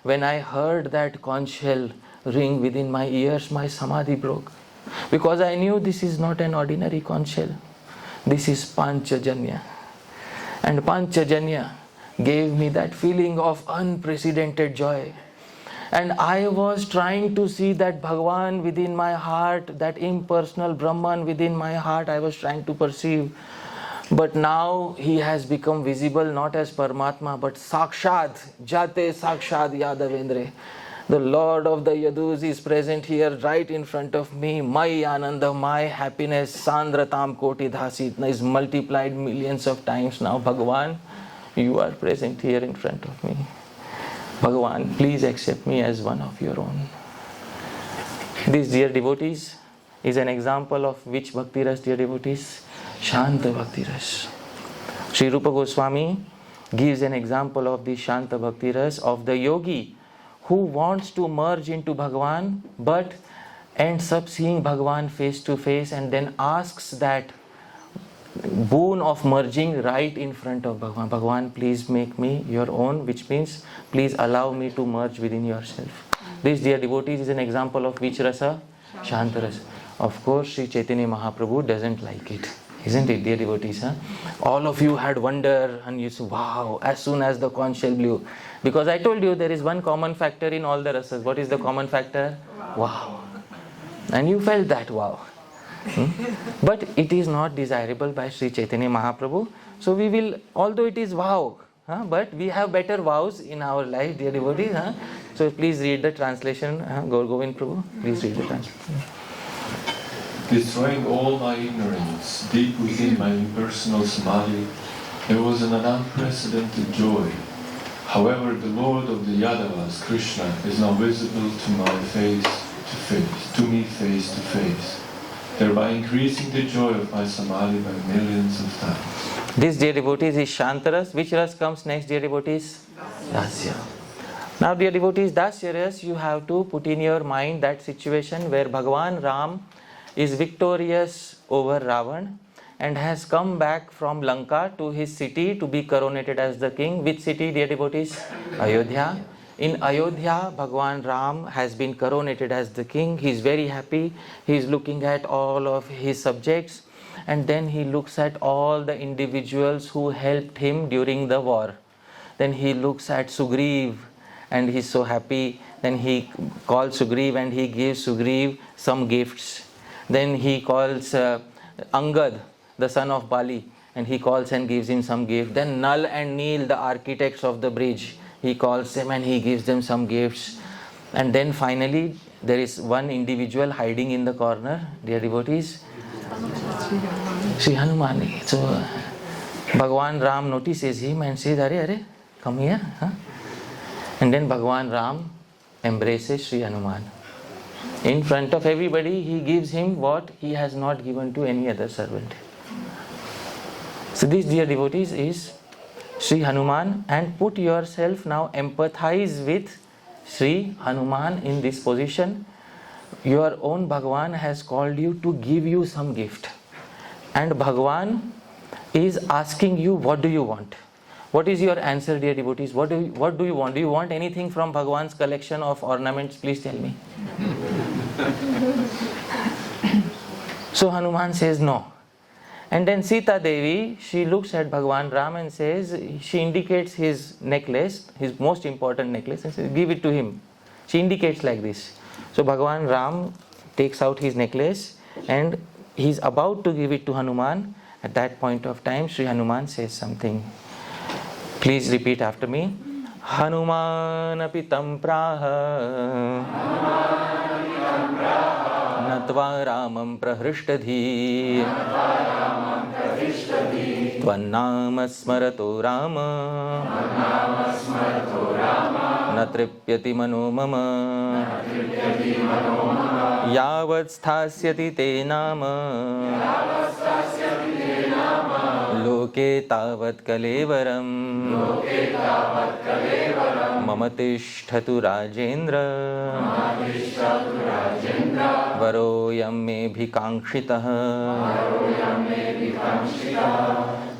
Speaker 1: When I heard that conch shell ring within my ears, my samadhi broke. Because I knew this is not an ordinary conch shell. This is Panchajanya. And Panchajanya gave me that feeling of unprecedented joy. And I was trying to see that Bhagavan within my heart, that impersonal Brahman within my heart, I was trying to perceive. But now he has become visible not as Paramatma but Sakshad, Jate Sakshad Yadavendre. The Lord of the Yadus is present here right in front of me. My Ananda, my happiness, Sandratam Koti Dhasi is multiplied millions of times now. Bhagavan, you are present here in front of me. Bhagavan, please accept me as one of your own. These dear devotees is an example of which Bhakti Ras, dear devotees? Shanta Bhakti Ras. Sri Rupa Goswami gives an example of the Shanta Bhakti Ras of the yogi who wants to merge into Bhagavan but ends up seeing Bhagavan face to face and then asks that boon of merging right in front of Bhagavan. Bhagavan, please make me your own, which means please allow me to merge within yourself. This, dear devotees, is an example of which rasa? Shanta rasa. Of course, Sri Chaitanya Mahaprabhu doesn't like it. Isn't it, dear devotees? Huh? All of you had wonder and you say, wow, as soon as the conch shell blew. Because I told you there is one common factor in all the rasas. What is the common factor? Wow. And you felt that wow. But it is not desirable by Sri Chaitanya Mahaprabhu. So we will, although it is wow, but we have better vows in our life, dear devotees. So please read the translation. Govind Prabhu, please read the translation.
Speaker 2: Destroying all my ignorance, deep within my impersonal samadhi, there was an unprecedented joy. However, the Lord of the Yadavas, Krishna, is now visible to me face to face, thereby increasing the joy of my samadhi by millions of times.
Speaker 1: This, dear devotees, is Shantaras. Which ras comes next, dear devotees? Dasya. Now, dear devotees, Dasya ras, you have to put in your mind that situation where Bhagavan Ram is victorious over Ravan and has come back from Lanka to his city to be coronated as the king. Which city, dear devotees? Ayodhya. In Ayodhya, Bhagavan Ram has been coronated as the king. He is very happy. He is looking at all of his subjects and then he looks at all the individuals who helped him during the war. Then he looks at Sugriv and he is so happy. Then he calls Sugriv and he gives Sugriv some gifts. Then he calls Angad, the son of Bali, and he calls and gives him some gift. Then Nal and Neel, the architects of the bridge, he calls them and he gives them some gifts. And then finally, there is one individual hiding in the corner, dear devotees, Sri Hanuman. So Bhagavan Ram notices him and says, Are, come here. And then Bhagavan Ram embraces Sri Hanuman. In front of everybody, he gives him what he has not given to any other servant. So this, dear devotees, is Sri Hanuman, and put yourself now, empathize with Sri Hanuman in this position. Your own Bhagavan has called you to give you some gift. And Bhagavan is asking you, what do you want? What is your answer, dear devotees? What do you want? Do you want anything from Bhagavan's collection of ornaments? Please tell me. So Hanuman says no. And then Sita Devi, she looks at Bhagavan Ram and says, she indicates his necklace, his most important necklace, and says, give it to him. She indicates like this. So Bhagavan Ram takes out his necklace and he's about to give it to Hanuman. At that point of time, Sri Hanuman says something. Please repeat after me. Hanuman apitam praha natva ramam prahrushtadhi tvannama smarato rama natripyati mano mama yavat sthasyati te nama loke tavat kalevaram mama tishtatu rajendra varoyam me bhikankshitah.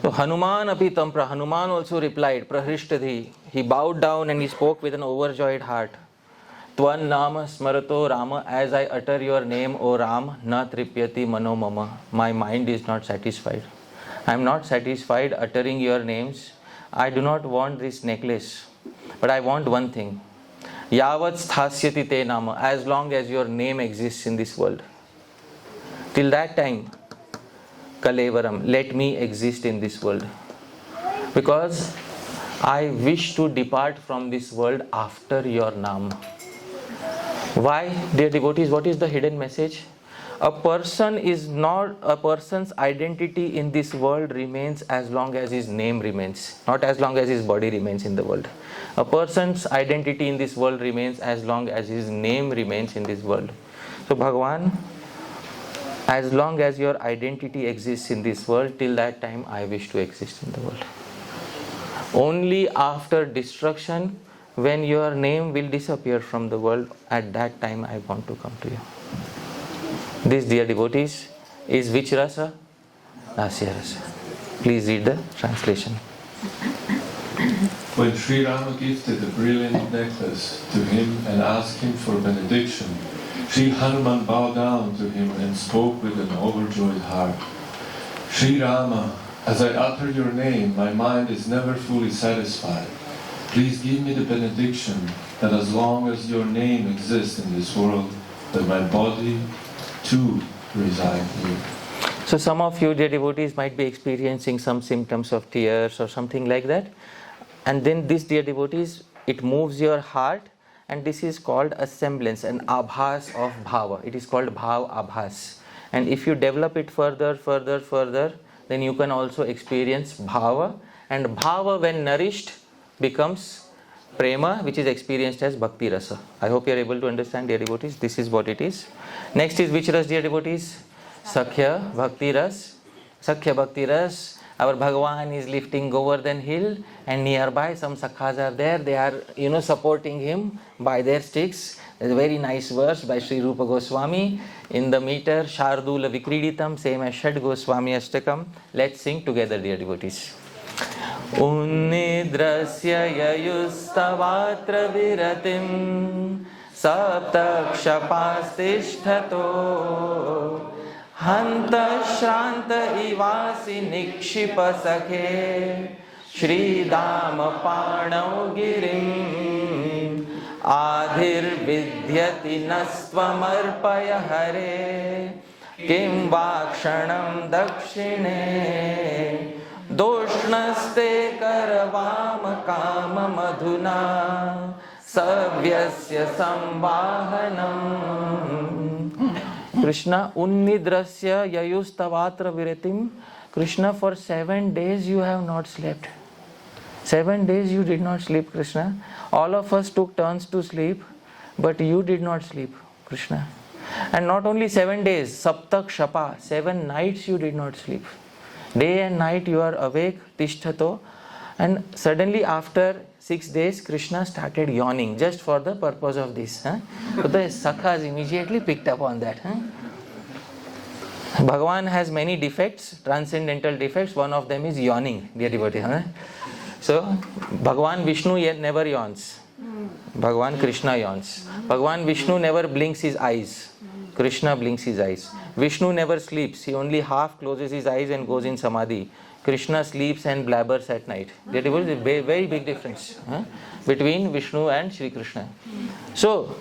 Speaker 1: So Hanuman api tampra, Hanuman also replied, prahrishthadhi. He bowed down and he spoke with an overjoyed heart. Tvan nama smarato Rama, as I utter your name, O Ram, na tripyati mano mama. My mind is not satisfied. I am not satisfied uttering your names. I do not want this necklace, but I want one thing. Yavat sthasyati te nama, as long as your name exists in this world. Till that time, Kalevaram, let me exist in this world. Because I wish to depart from this world after your Naam. Why, dear devotees, what is the hidden message? A person's identity in this world remains as long as his name remains, not as long as his body remains in the world. A person's identity in this world remains as long as his name remains in this world. So Bhagavan, as long as your identity exists in this world, till that time I wish to exist in the world. Only after destruction, when your name will disappear from the world, at that time I want to come to you. This, dear devotees, is which rasa? Dāsa rasa. Please read the translation.
Speaker 2: When Sri Rama gifted the brilliant necklace to him and asked him for benediction, Sri Hanuman bowed down to him and spoke with an overjoyed heart. Sri Rama, as I utter your name, my mind is never fully satisfied. Please give me the benediction that as long as your name exists in this world, that my body too reside here.
Speaker 1: So some of you, dear devotees, might be experiencing some symptoms of tears or something like that. And then this, dear devotees, it moves your heart, and this is called a semblance, an abhas of bhava. It is called bhav abhas. And if you develop it further, then you can also experience bhava. And bhava, when nourished, becomes prema, which is experienced as Bhakti Rasa. I hope you are able to understand, dear devotees. This is what it is. Next is which ras, dear devotees? Sakhya Bhakti Ras. Sakhya Bhakti Ras. Our Bhagavan is lifting Govardhan hill, and nearby some sakhas are there. They are, supporting him by their sticks. There's a very nice verse by Sri Rupa Goswami in the meter Shardula Vikriditam, same as Shad Goswami Ashtakam. Let's sing together, dear devotees. Unnidrasya yayustavatra viratim saptakshapastishtato hanta shranta ivasi nikshipa sakhe Shri Dāma pāṇau girim adhir vidyati nastvamarpaya hare kim vakshanam dakshine doshnaste karvam kama madhuna savyasya samvahanam. Krishna, unnidrasya yayustavatra viratim. Krishna, for 7 days you have not slept. 7 days you did not sleep, Krishna. All of us took turns to sleep, but you did not sleep, Krishna. And not only 7 days, saptak shapa, 7 nights you did not sleep. Day and night you are awake, tishthato. And suddenly after 6 days, Krishna started yawning just for the purpose of this. So the sakhas immediately picked up on that. Bhagavan has many defects, transcendental defects. One of them is yawning, dear devotee. So Bhagavan Vishnu never yawns. Bhagavan Krishna yawns. Bhagavan Vishnu never blinks his eyes. Krishna blinks his eyes. Vishnu never sleeps. He only half closes his eyes and goes in samadhi. Krishna sleeps and blabbers at night. There is a very big difference between Vishnu and Shri Krishna. So,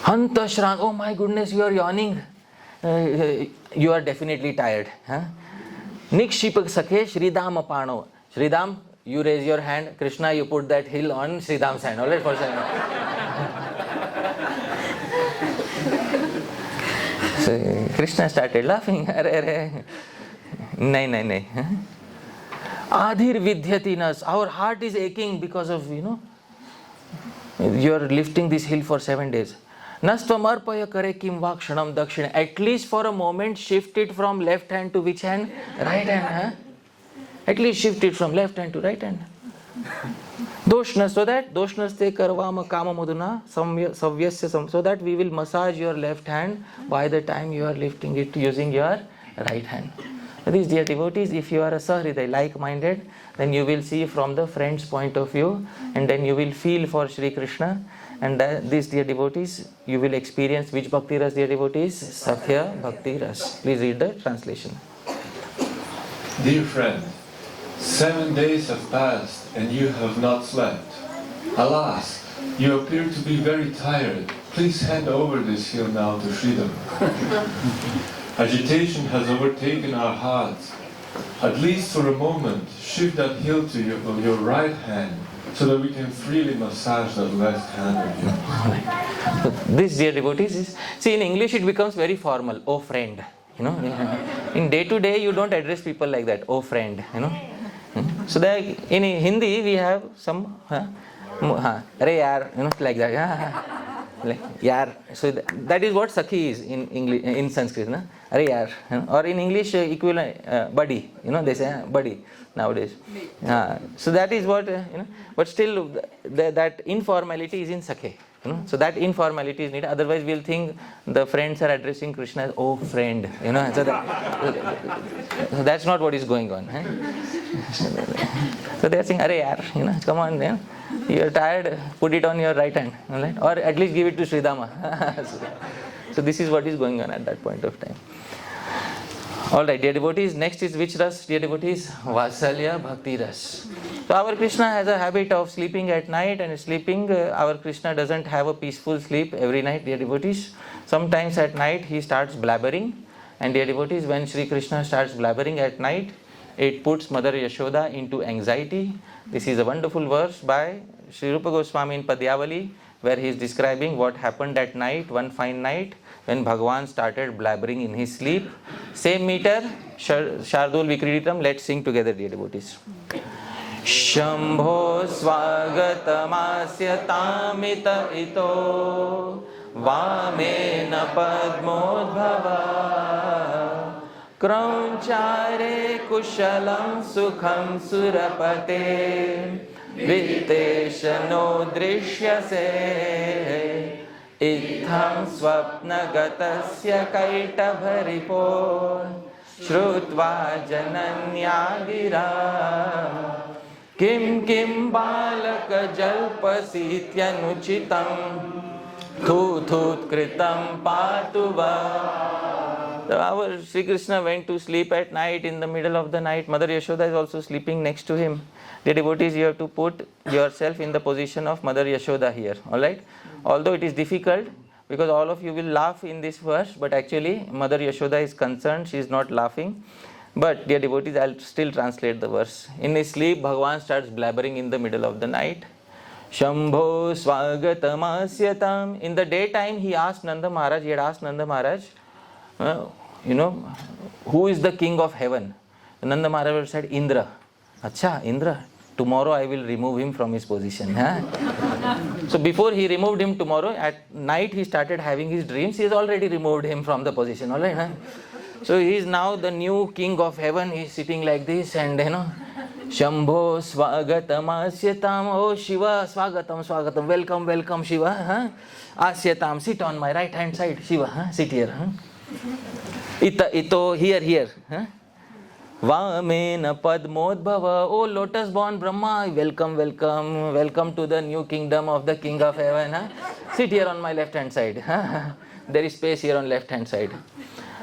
Speaker 1: Hanta Shran, oh my goodness, you are yawning. You are definitely tired. Nikshipak Sakhe Shri Dāma pāṇau. Shri Dam, you raise your hand. Krishna, you put that hill on Shri Dam's hand. All right, for a second. So Krishna started laughing. Nay. Adhir vidyati nas. Our heart is aching because of, you are lifting this hill for 7 days. Nastvamarpaya kare kim vakshanam dakshina. At least for a moment shift it from left hand to which hand? Right hand. At least shift it from left hand to right hand. Doshna, so that doshnaste karvama kama madhuna savyasya, so that we will massage your left hand by the time you are lifting it using your right hand. These dear devotees, if you are a sahriday, like-minded, then you will see from the friend's point of view, and then you will feel for Shri Krishna. And these dear devotees, you will experience which Bhakti Ras, dear devotees? Sakhya Bhakti Ras. Please read the translation.
Speaker 2: Dear friend, 7 days have passed and you have not slept. Alas, you appear to be very tired. Please hand over this hill now to Sridhar. Agitation has overtaken our hearts. At least for a moment, shift that heel to your right hand so that we can freely massage that left hand of yours.
Speaker 1: This, dear devotees, is, see, in English it becomes very formal. Oh friend, you know. In day to day, you don't address people like that. Oh friend, you know. So that in Hindi we have some, are yaar, you know, like that. Like, yaar. So that is what Sakhi is in English, in Sanskrit, na? Are yaar, you know? Or in English equivalent, buddy, you know, they say buddy nowadays. So that is what, you know. But still, that informality is in Sakhe. You know? So that informality is needed. Otherwise, we'll think the friends are addressing Krishna as "Oh friend," you know. So that's not what is going on. So they are saying, "Are yaar, you know, come on, you know, you are tired. Put it on your right hand, right? Or at least give it to Sridhama." So this is what is going on at that point of time. All right, dear devotees. Next is which ras, dear devotees? Vasalya Bhakti Ras. So our Krishna has a habit of sleeping at night, and sleeping, our Krishna doesn't have a peaceful sleep every night, dear devotees. Sometimes at night he starts blabbering, and dear devotees, when Sri Krishna starts blabbering at night, it puts Mother Yashoda into anxiety. This is a wonderful verse by Sri Rupa Goswami in Padyavali, where he is describing what happened at night, one fine night, when Bhagavan started blabbering in his sleep. Same meter, Shardul Vikriditam, let's sing together, dear devotees. Shambho swagatamāsya tamita ito vāmena padmodbhava kraunchare kushalam sukham surapate vitteshano drishyase Itham swapnagatasya kaitavaripo Shrutva jananyagira Kim kim balaka jalpasityanuchitam Thut kritam patuva. So our Sri Krishna went to sleep at night, in the middle of the night. Mother Yashoda is also sleeping next to him. Dear devotees, you have to put yourself in the position of Mother Yashoda here. Alright? Although it is difficult, because all of you will laugh in this verse, but actually Mother Yashoda is concerned, she is not laughing. But dear devotees, I will still translate the verse. In his sleep, Bhagavan starts blabbering in the middle of the night. Shambho swagatam. In the daytime, he asked Nanda Maharaj, he had asked Nanda Maharaj, you know, who is the king of heaven? Nanda Maharaj said, Indra. Acha, Indra. Tomorrow I will remove him from his position. So before he removed him tomorrow, at night he started having his dreams. He has already removed him from the position. Alright? So he is now the new king of heaven. He is sitting like this, and you know, Shambho swagatam asyatam. Oh Shiva, swagatam, welcome Shiva. Asyatam, sit on my right hand side. Shiva, sit here. Ito, here. Vāmena padmodbhava. Oh lotus born Brahma, welcome to the new kingdom of the king of heaven. Sit here on my left hand side. There is space here on left hand side.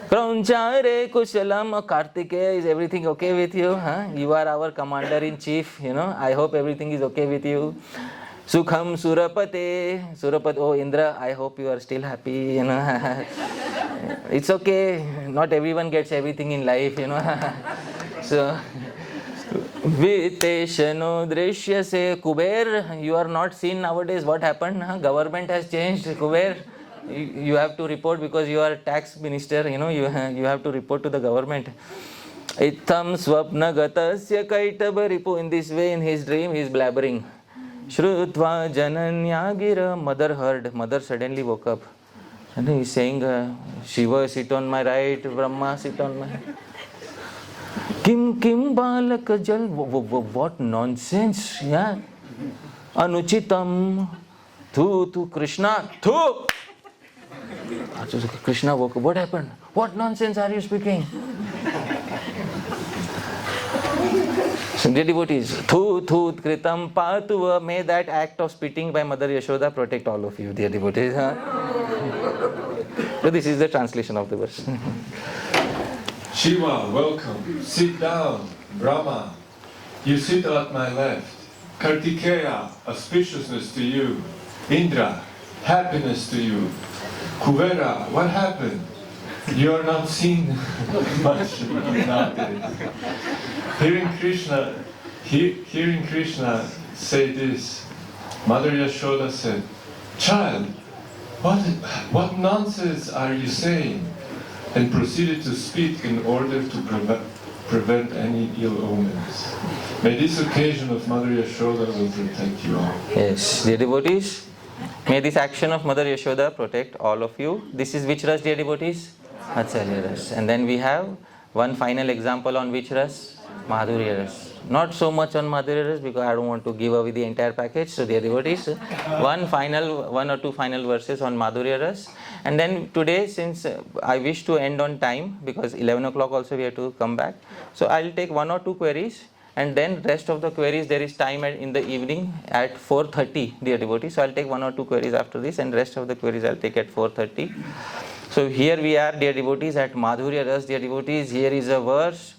Speaker 1: Kraunchare kushalam. Kartikeya, is everything okay with you? You are our commander in chief, you know. I hope everything is okay with you. Sukham surapate. Oh Indra, I hope you are still happy, you know. It's okay, not everyone gets everything in life, you know. So Viteshano drishyase. Kuber, you are not seen nowadays. What happened? Government has changed. Kuber, you have to report because you are tax minister, you know, you have to report to the government. Itham swapnagatasya kaitavaripu. In this way, in his dream, he is blabbering. Shrutva jananyagira. Mother suddenly woke up. And he is saying, Shiva, sit on my right, Brahma, sit on my right. Kim balaka jal. What nonsense, yeah. Anuchitam. Tu Krishna. Tu. Krishna woke up. What happened? What nonsense are you speaking? So dear devotees, thu kritam patuva. May that act of spitting by Mother Yashoda protect all of you, dear devotees. So this is the translation of the verse.
Speaker 2: Shiva, welcome. Sit down. Brahma, you sit at my left. Kartikeya, auspiciousness to you. Indra, happiness to you. Kuvera, what happened? You are not seen much nowadays. Hearing Krishna say this, Mother Yashoda said, "Child, what nonsense are you saying?" and proceeded to speak in order to prevent any ill omens. May this occasion of Mother Yashoda will protect you all.
Speaker 1: Yes, dear devotees, may this action of Mother Yashoda protect all of you. This is which ras, dear devotees? Vatsalya ras. And then we have one final example on which ras? Madhurya ras. Not so much on Madhurya ras because I don't want to give away the entire package. So dear devotees, one or two final verses on Madhurya ras. And then today, since I wish to end on time because 11 o'clock also we have to come back. So I'll take one or two queries. And then rest of the queries there is time in the evening at 4:30, dear devotees. So I'll take one or two queries after this, and rest of the queries I'll take at 4:30. So here we are, dear devotees, at Madhurya Ras, dear devotees. Here is a verse.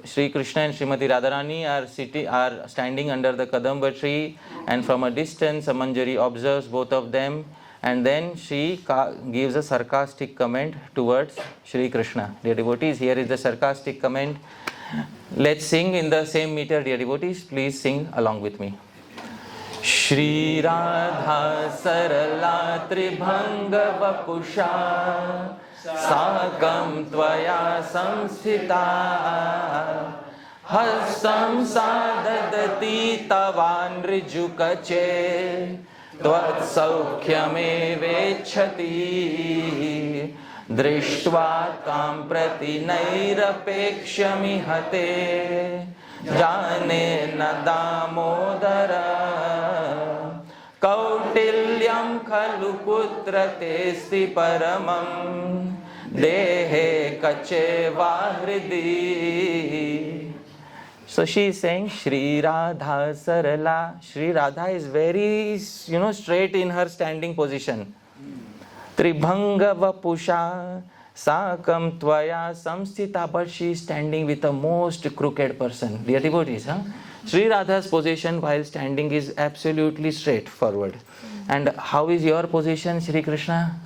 Speaker 1: Sri Krishna and Srimati Radharani are standing under the Kadamba tree, and from a distance a Manjari observes both of them, and then she gives a sarcastic comment towards Sri Krishna. Dear devotees, here is the sarcastic comment. Let's sing in the same meter, dear devotees. Please sing along with me. Shri Radha Sarala Tribhanga Vapusha Sagam Tvaya Samsthita Hastam Sadadati Tavan Rijukache Tvat Saukhyame Vechati Drishtva Tam Prati Nairapekshami Hate Jane Nadamodara Kautilyam Khalu Putra Testi Paramam Dehe Kache Vahridi. So she is saying Shri Radha Sarala. Shri Radha is very, straight in her standing position. Tribhanga Vapusha Sakam Tvaya Samsthita, but she is standing with the most crooked person. Dear devotees, Sri Radha's position while standing is absolutely straightforward. And how is your position, Sri Krishna?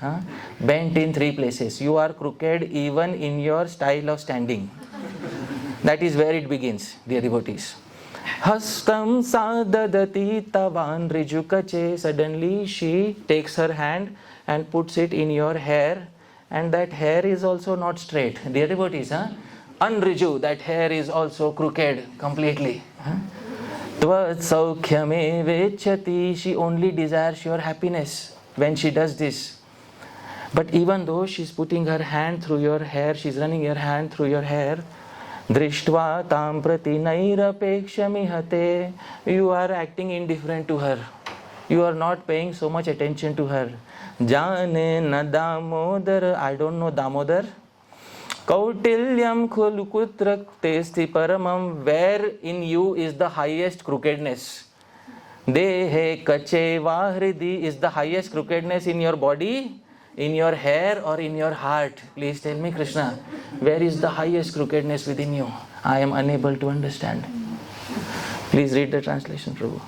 Speaker 1: Bent in three places. You are crooked even in your style of standing. That is where it begins, dear devotees. Hastam sadadati tavan rijukache. Suddenly she takes her hand and puts it in your hair, and that hair is also not straight. Dear devotees, unriju, that hair is also crooked completely. Tvat saukhyame vechati. She only desires your happiness when she does this. But even though she's putting her hand through your hair, she's running her hand through your hair, Drishtva tam prati nairapekshami hate. You are acting indifferent to her. You are not paying so much attention to her. Jane na Damodar. I don't know Damodar. Kautilyam khulukutra testi paramam. Where in you is the highest crookedness? Dehe kache vahridi. Is the highest crookedness in your body, in your hair, or in your heart? Please tell me, Krishna, where is the highest crookedness within you? I am unable to understand. Please read the translation, Prabhu.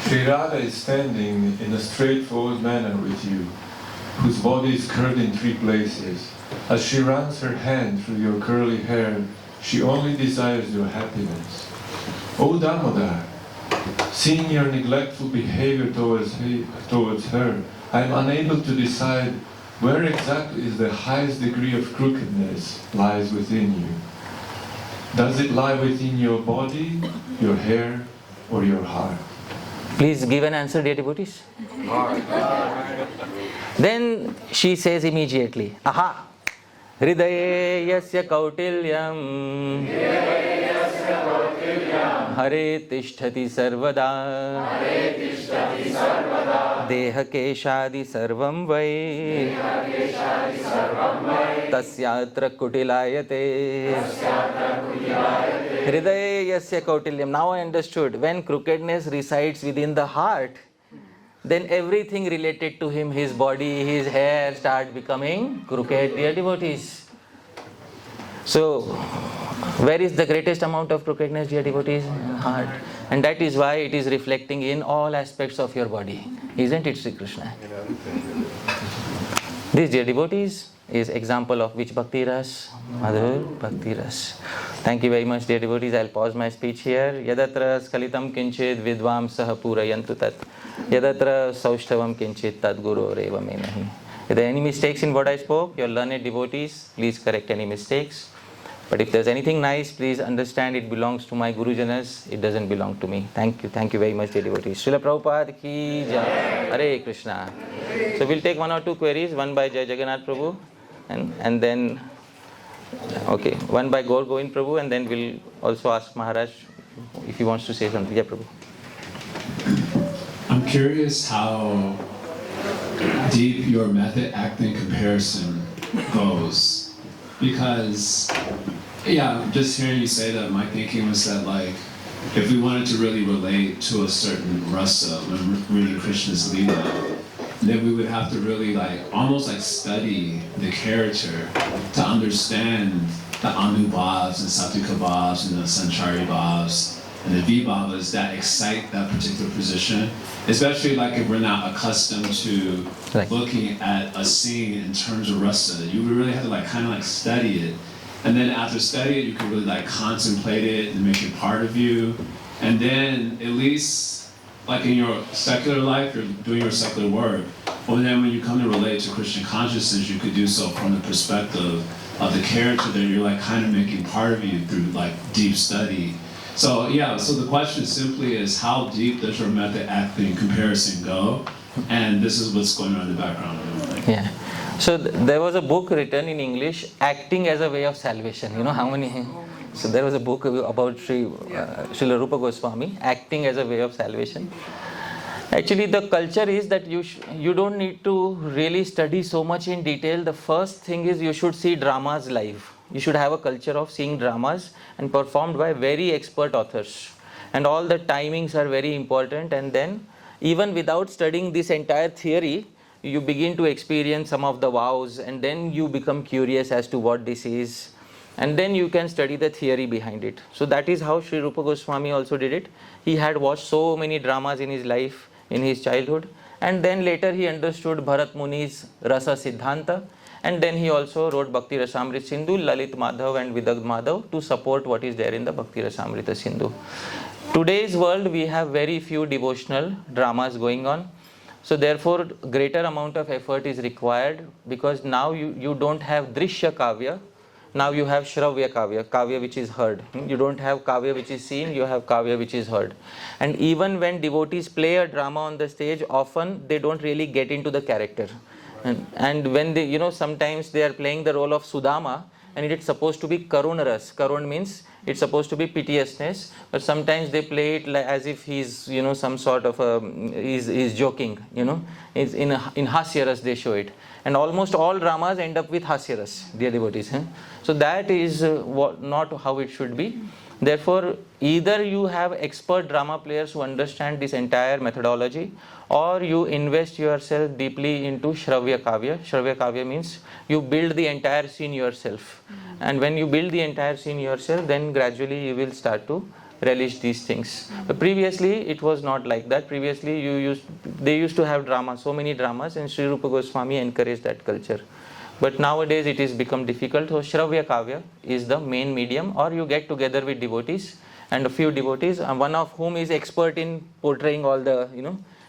Speaker 2: Sri Radha is standing in a straightforward manner with you, whose body is curved in three places. As she runs her hand through your curly hair, she only desires your happiness. O Damodar, seeing your neglectful behavior towards her, I am unable to decide where exactly is the highest degree of crookedness lies within you. Does it lie within your body, your hair, or your heart?
Speaker 1: Please give an answer, dear devotees. Then she says immediately, Aha! Hridaye yasya kautilyam Hare tishtati sarvada Deha keshadi sarvam vai Tasyatra kutilayate Hridaye yasya kautilyam. Now I understood. When crookedness resides within the heart, then everything related to him, his body, his hair, start becoming crooked, dear devotees. So, where is the greatest amount of crookedness, dear devotees? Heart. And that is why it is reflecting in all aspects of your body. Isn't it, Sri Krishna? These dear devotees is example of which Bhakti Ras? Madhur Bhakti Ras. Thank you very much, dear devotees. I'll pause my speech here. Yadatra skalitam kinchid vidvam saha purayantu tat. Yadatra saushtavam kinchid tad guru reva me nahi. If there are any mistakes in what I spoke, your learned devotees, please correct any mistakes. But if there's anything nice, please understand it belongs to my Gurujanas, it doesn't belong to me. Thank you very much, dear devotees. Srila Prabhupada ki jai. Hare Krishna. So we'll take one or two queries, one by Jai Jagannath Prabhu, and then, okay, one by Gaur Govind Prabhu, and then we'll also ask Maharaj if he wants to say something. Yeah, Prabhu.
Speaker 7: I'm curious how deep your method acting comparison goes, because just hearing you say that, my thinking was that, like, if we wanted to really relate to a certain rasa when reading Krishna's Leela, then we would have to really almost study the character to understand the Anubhavs and Satvika Bhavs and the Sanchari Bhavs and the Vibhavas that excite that particular position, especially if we're not accustomed to looking at a scene in terms of rasa. You would really have to study it, and then after studying it, you can really contemplate it and make it part of you, and then at least in your secular life, you're doing your secular work, but then when you come to relate to Christian consciousness, you could do so from the perspective of the character that you're making part of you through deep study. So the question simply is, how deep does your method acting comparison go? And this is what's going on in the background.
Speaker 1: Yeah. So there was a book written in English, Acting as a Way of Salvation. You know how many? So there was a book about Srila Rupa Goswami, Acting as a Way of Salvation. Actually, the culture is that you don't need to really study so much in detail. The first thing is you should see dramas live. You should have a culture of seeing dramas and performed by very expert authors. And all the timings are very important. And then, even without studying this entire theory, you begin to experience some of the vows, and then you become curious as to what this is. And then you can study the theory behind it. So that is how Sri Rupa Goswami also did it. He had watched so many dramas in his life, in his childhood. And then later he understood Bharat Muni's Rasa Siddhanta. And then he also wrote Bhakti Rasamrita Sindhu, Lalit Madhav and Vidagdh Madhav to support what is there in the Bhakti Rasamrita Sindhu. Today's world, we have very few devotional dramas going on. So therefore, greater amount of effort is required, because now you don't have Drishya Kavya. Now you have Shravya Kavya, Kavya which is heard. You don't have Kavya which is seen, you have Kavya which is heard. And even when devotees play a drama on the stage, often they don't really get into the character. And when they, sometimes they are playing the role of Sudama, and it's supposed to be Karunaras. Karun means it's supposed to be piteousness, but sometimes they play it as if he's, some sort of he's joking, It's in Hasyaras they show it. And almost all dramas end up with Hasyaras, dear devotees. So that is not how it should be. Therefore, either you have expert drama players who understand this entire methodology, or you invest yourself deeply into Shravya Kavya. Shravya Kavya means you build the entire scene yourself. And when you build the entire scene yourself, then gradually you will start to relish these things. But previously, it was not like that. Previously, they used to have drama, so many dramas, and Sri Rupa Goswami encouraged that culture. But nowadays it is become difficult. So Shravya Kavya is the main medium, or you get together with devotees and a few devotees, one of whom is expert in portraying all the,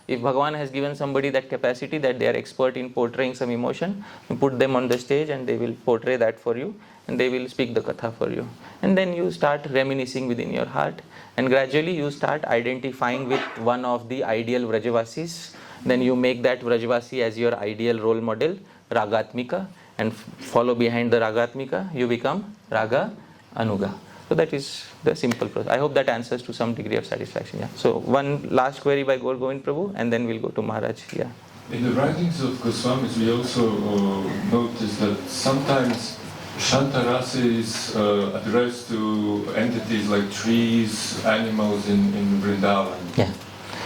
Speaker 1: if Bhagavan has given somebody that capacity that they are expert in portraying some emotion, you put them on the stage and they will portray that for you, and they will speak the katha for you. And then you start reminiscing within your heart, and gradually you start identifying with one of the ideal Vrajavasis. Then you make that Vrajavasi as your ideal role model, Ragatmika, and follow behind the Ragatmika, you become Raga Anuga. So that is the simple process. I hope that answers to some degree of satisfaction. Yeah. So one last query by Gaur Govind Prabhu, and then we'll go to Maharaj. Yeah.
Speaker 2: In the writings of Goswamis, we also notice that sometimes Shantarasa is addressed to entities like trees, animals in Vrindavan.
Speaker 1: Yeah.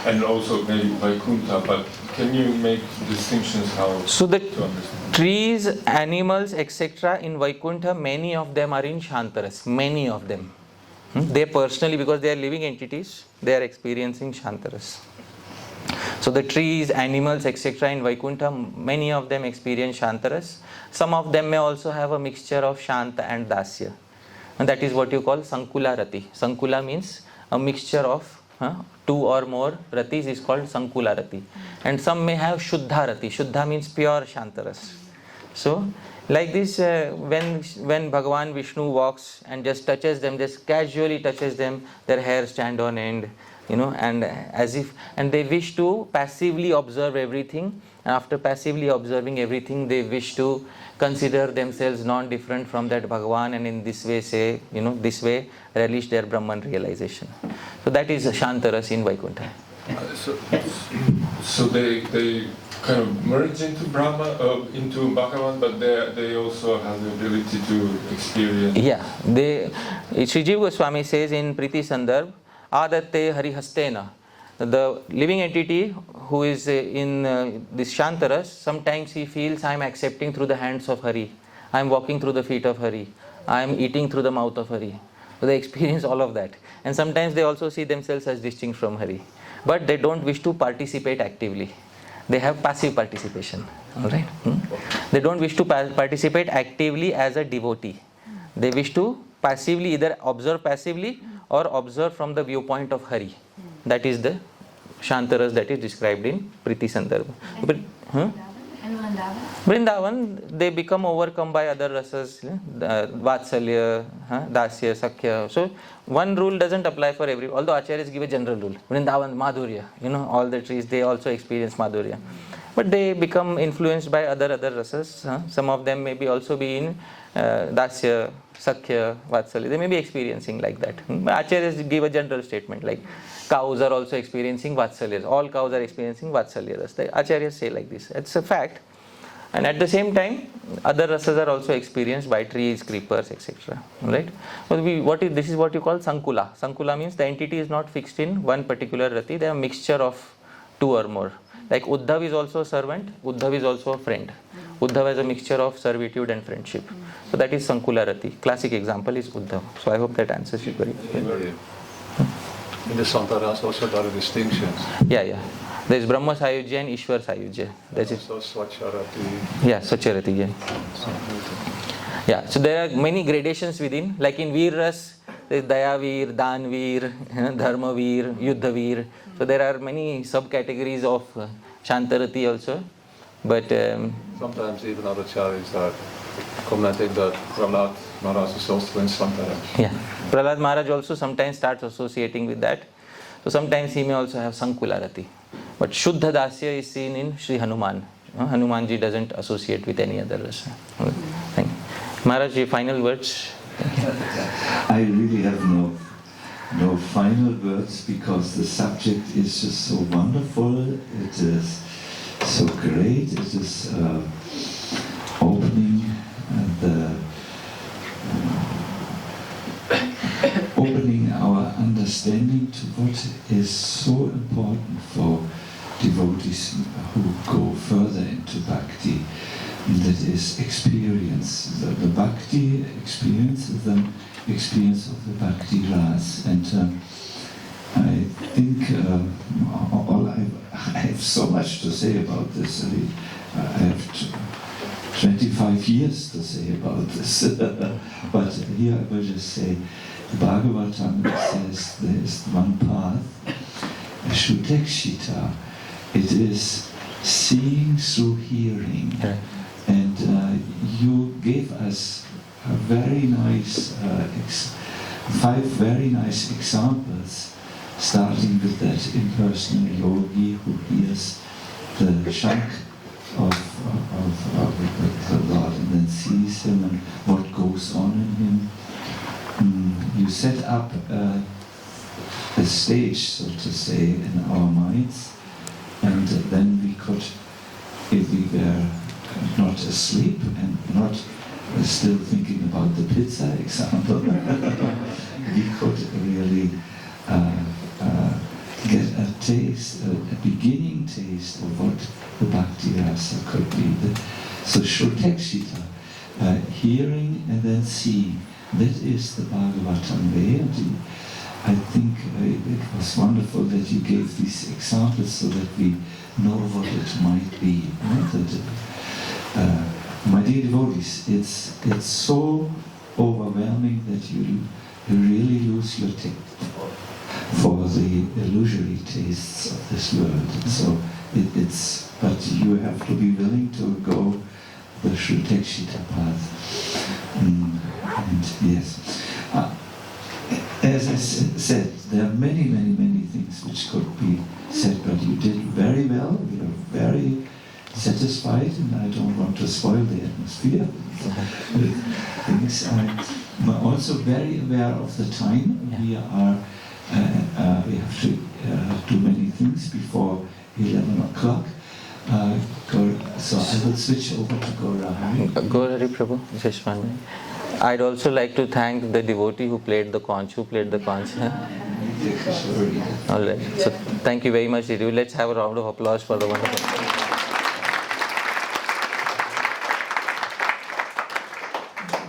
Speaker 2: And also maybe Vaikuntha, but can you make distinctions how
Speaker 1: so the
Speaker 2: to understand?
Speaker 1: Trees, animals, etc. in Vaikuntha, many of them are in Shantaras. Many of them. They personally, because they are living entities, they are experiencing Shantaras. So the trees, animals, etc. in Vaikuntha, many of them experience Shantaras. Some of them may also have a mixture of Shanta and Dasya. And that is what you call Sankula Rati. Sankula means a mixture of two or more Ratis is called Sankula Rati. And some may have Shuddha Rati. Shuddha means pure Shantaras. So like this, when Bhagavan Vishnu walks and just touches them, just casually touches them, their hair stand on end, and as if, and they wish to passively observe everything. And after passively observing everything, they wish to consider themselves non-different from that Bhagavan, and in this way say, this way relish their Brahman realization. So that is Shantaras in Vaikuntha.
Speaker 2: So they kind of merge into Brahma, into Bhagavan, but they also have the ability to experience.
Speaker 1: Yeah, Sri Jiva Goswami says in Priti Sandarbh, Adatte Harihastena. The living entity who is in this Shantaras, sometimes he feels I am accepting through the hands of Hari, I am walking through the feet of Hari, I am eating through the mouth of Hari. So they experience all of that. And sometimes they also see themselves as distinct from Hari. But they don't wish to participate actively. They have passive participation. Alright? They don't wish to participate actively as a devotee. They wish to passively either observe passively or observe from the viewpoint of Hari. That is the Shantaras that is described in Priti Sandarbha. Vrindavan, they become overcome by other rasas, Vatsalya, Dasya, Sakhya. So one rule doesn't apply for every, although Acharyas give a general rule. Vrindavan, Madhurya, all the trees, they also experience Madhurya. But they become influenced by other rasas. Some of them maybe also be in Dasya, Sakhya, Vatsalya. They may be experiencing like that. But Acharyas give a general statement like cows are also experiencing Vatsalyas. All cows are experiencing Vatsalyas. The Acharyas say like this. It's a fact. And at the same time, other rasas are also experienced by trees, creepers, etc. Right? This is what you call Sankula. Sankula means the entity is not fixed in one particular rati. They are a mixture of two or more. Like Uddhav is also a servant, Uddhav is also a friend. Uddhav has a mixture of servitude and friendship. So that is Sankula Rati. Classic example is Uddhav. So I hope that answers your query.
Speaker 5: In the Santaras also there are distinctions.
Speaker 1: Yeah. There is Brahma Sayujya and Ishwar Sayujya. That is
Speaker 5: so Swacharati.
Speaker 1: Yeah, Swacharati. Yeah. So there are many gradations within. Like in Veer Ras, there is Dayaveer, Danveer, Dharmaveer, Yuddhaveer. So there are many subcategories of Shantarati also. But
Speaker 5: sometimes even other acharyas are commenting that Prahlad Maharaj is also in Santaras.
Speaker 1: Yeah, Prahlad Maharaj also sometimes starts associating with that. So sometimes he may also have Sankula Rati. But Shuddha Dasya is seen in Sri Hanuman. Hanumanji doesn't associate with any other rasa. Thank you. Maharaj, your final words?
Speaker 8: I really have no final words because the subject is just so wonderful. It is so great. It is opening opening our understanding to what is so important for devotees who go further into bhakti. And that is experience. The bhakti experience is the experience of the Bhakti Rasa. And I think I have so much to say about this. I have 25 years to say about this. But here I will just say, the Bhagavatam says there is one path, Shutekshita. It is seeing through hearing. And you gave us a very nice, 5 very nice examples, starting with that impersonal yogi who hears the shank of the Lord and then sees him and what goes on in him. You set up a stage, so to say, in our minds, and then we could, if we were not asleep and not still thinking about the pizza example, we could really get a taste, a beginning taste of what the Bhakti Rasa could be. So Shrutekshita, hearing and then seeing, that is the Bhagavatam way. I think it was wonderful that you gave these examples so that we know what it might be. My dear devotees, it's so overwhelming that you really lose your taste for the illusory tastes of this world. So but you have to be willing to go the Shrutekshita path. And yes. As I said, there are many things which could be said, but you did very well. We are very satisfied, and I don't want to spoil the atmosphere. I'm also very aware of the time. We have to do many things before 11 o'clock. So I will switch over to Gaurahari.
Speaker 1: Gaurahari Prabhu, just 1 minute. I'd also like to thank the devotee who played the conch. All right. So thank you very much, Didi. Let's have a round of applause for the wonderful.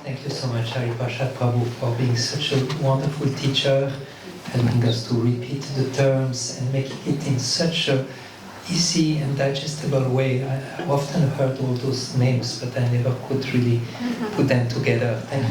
Speaker 9: Thank you so much, Hari Parshad Prabhu, for being such a wonderful teacher, helping us to repeat the terms and making it in such a easy and digestible way. I've often heard all those names, but I never could really put them together. Thank you.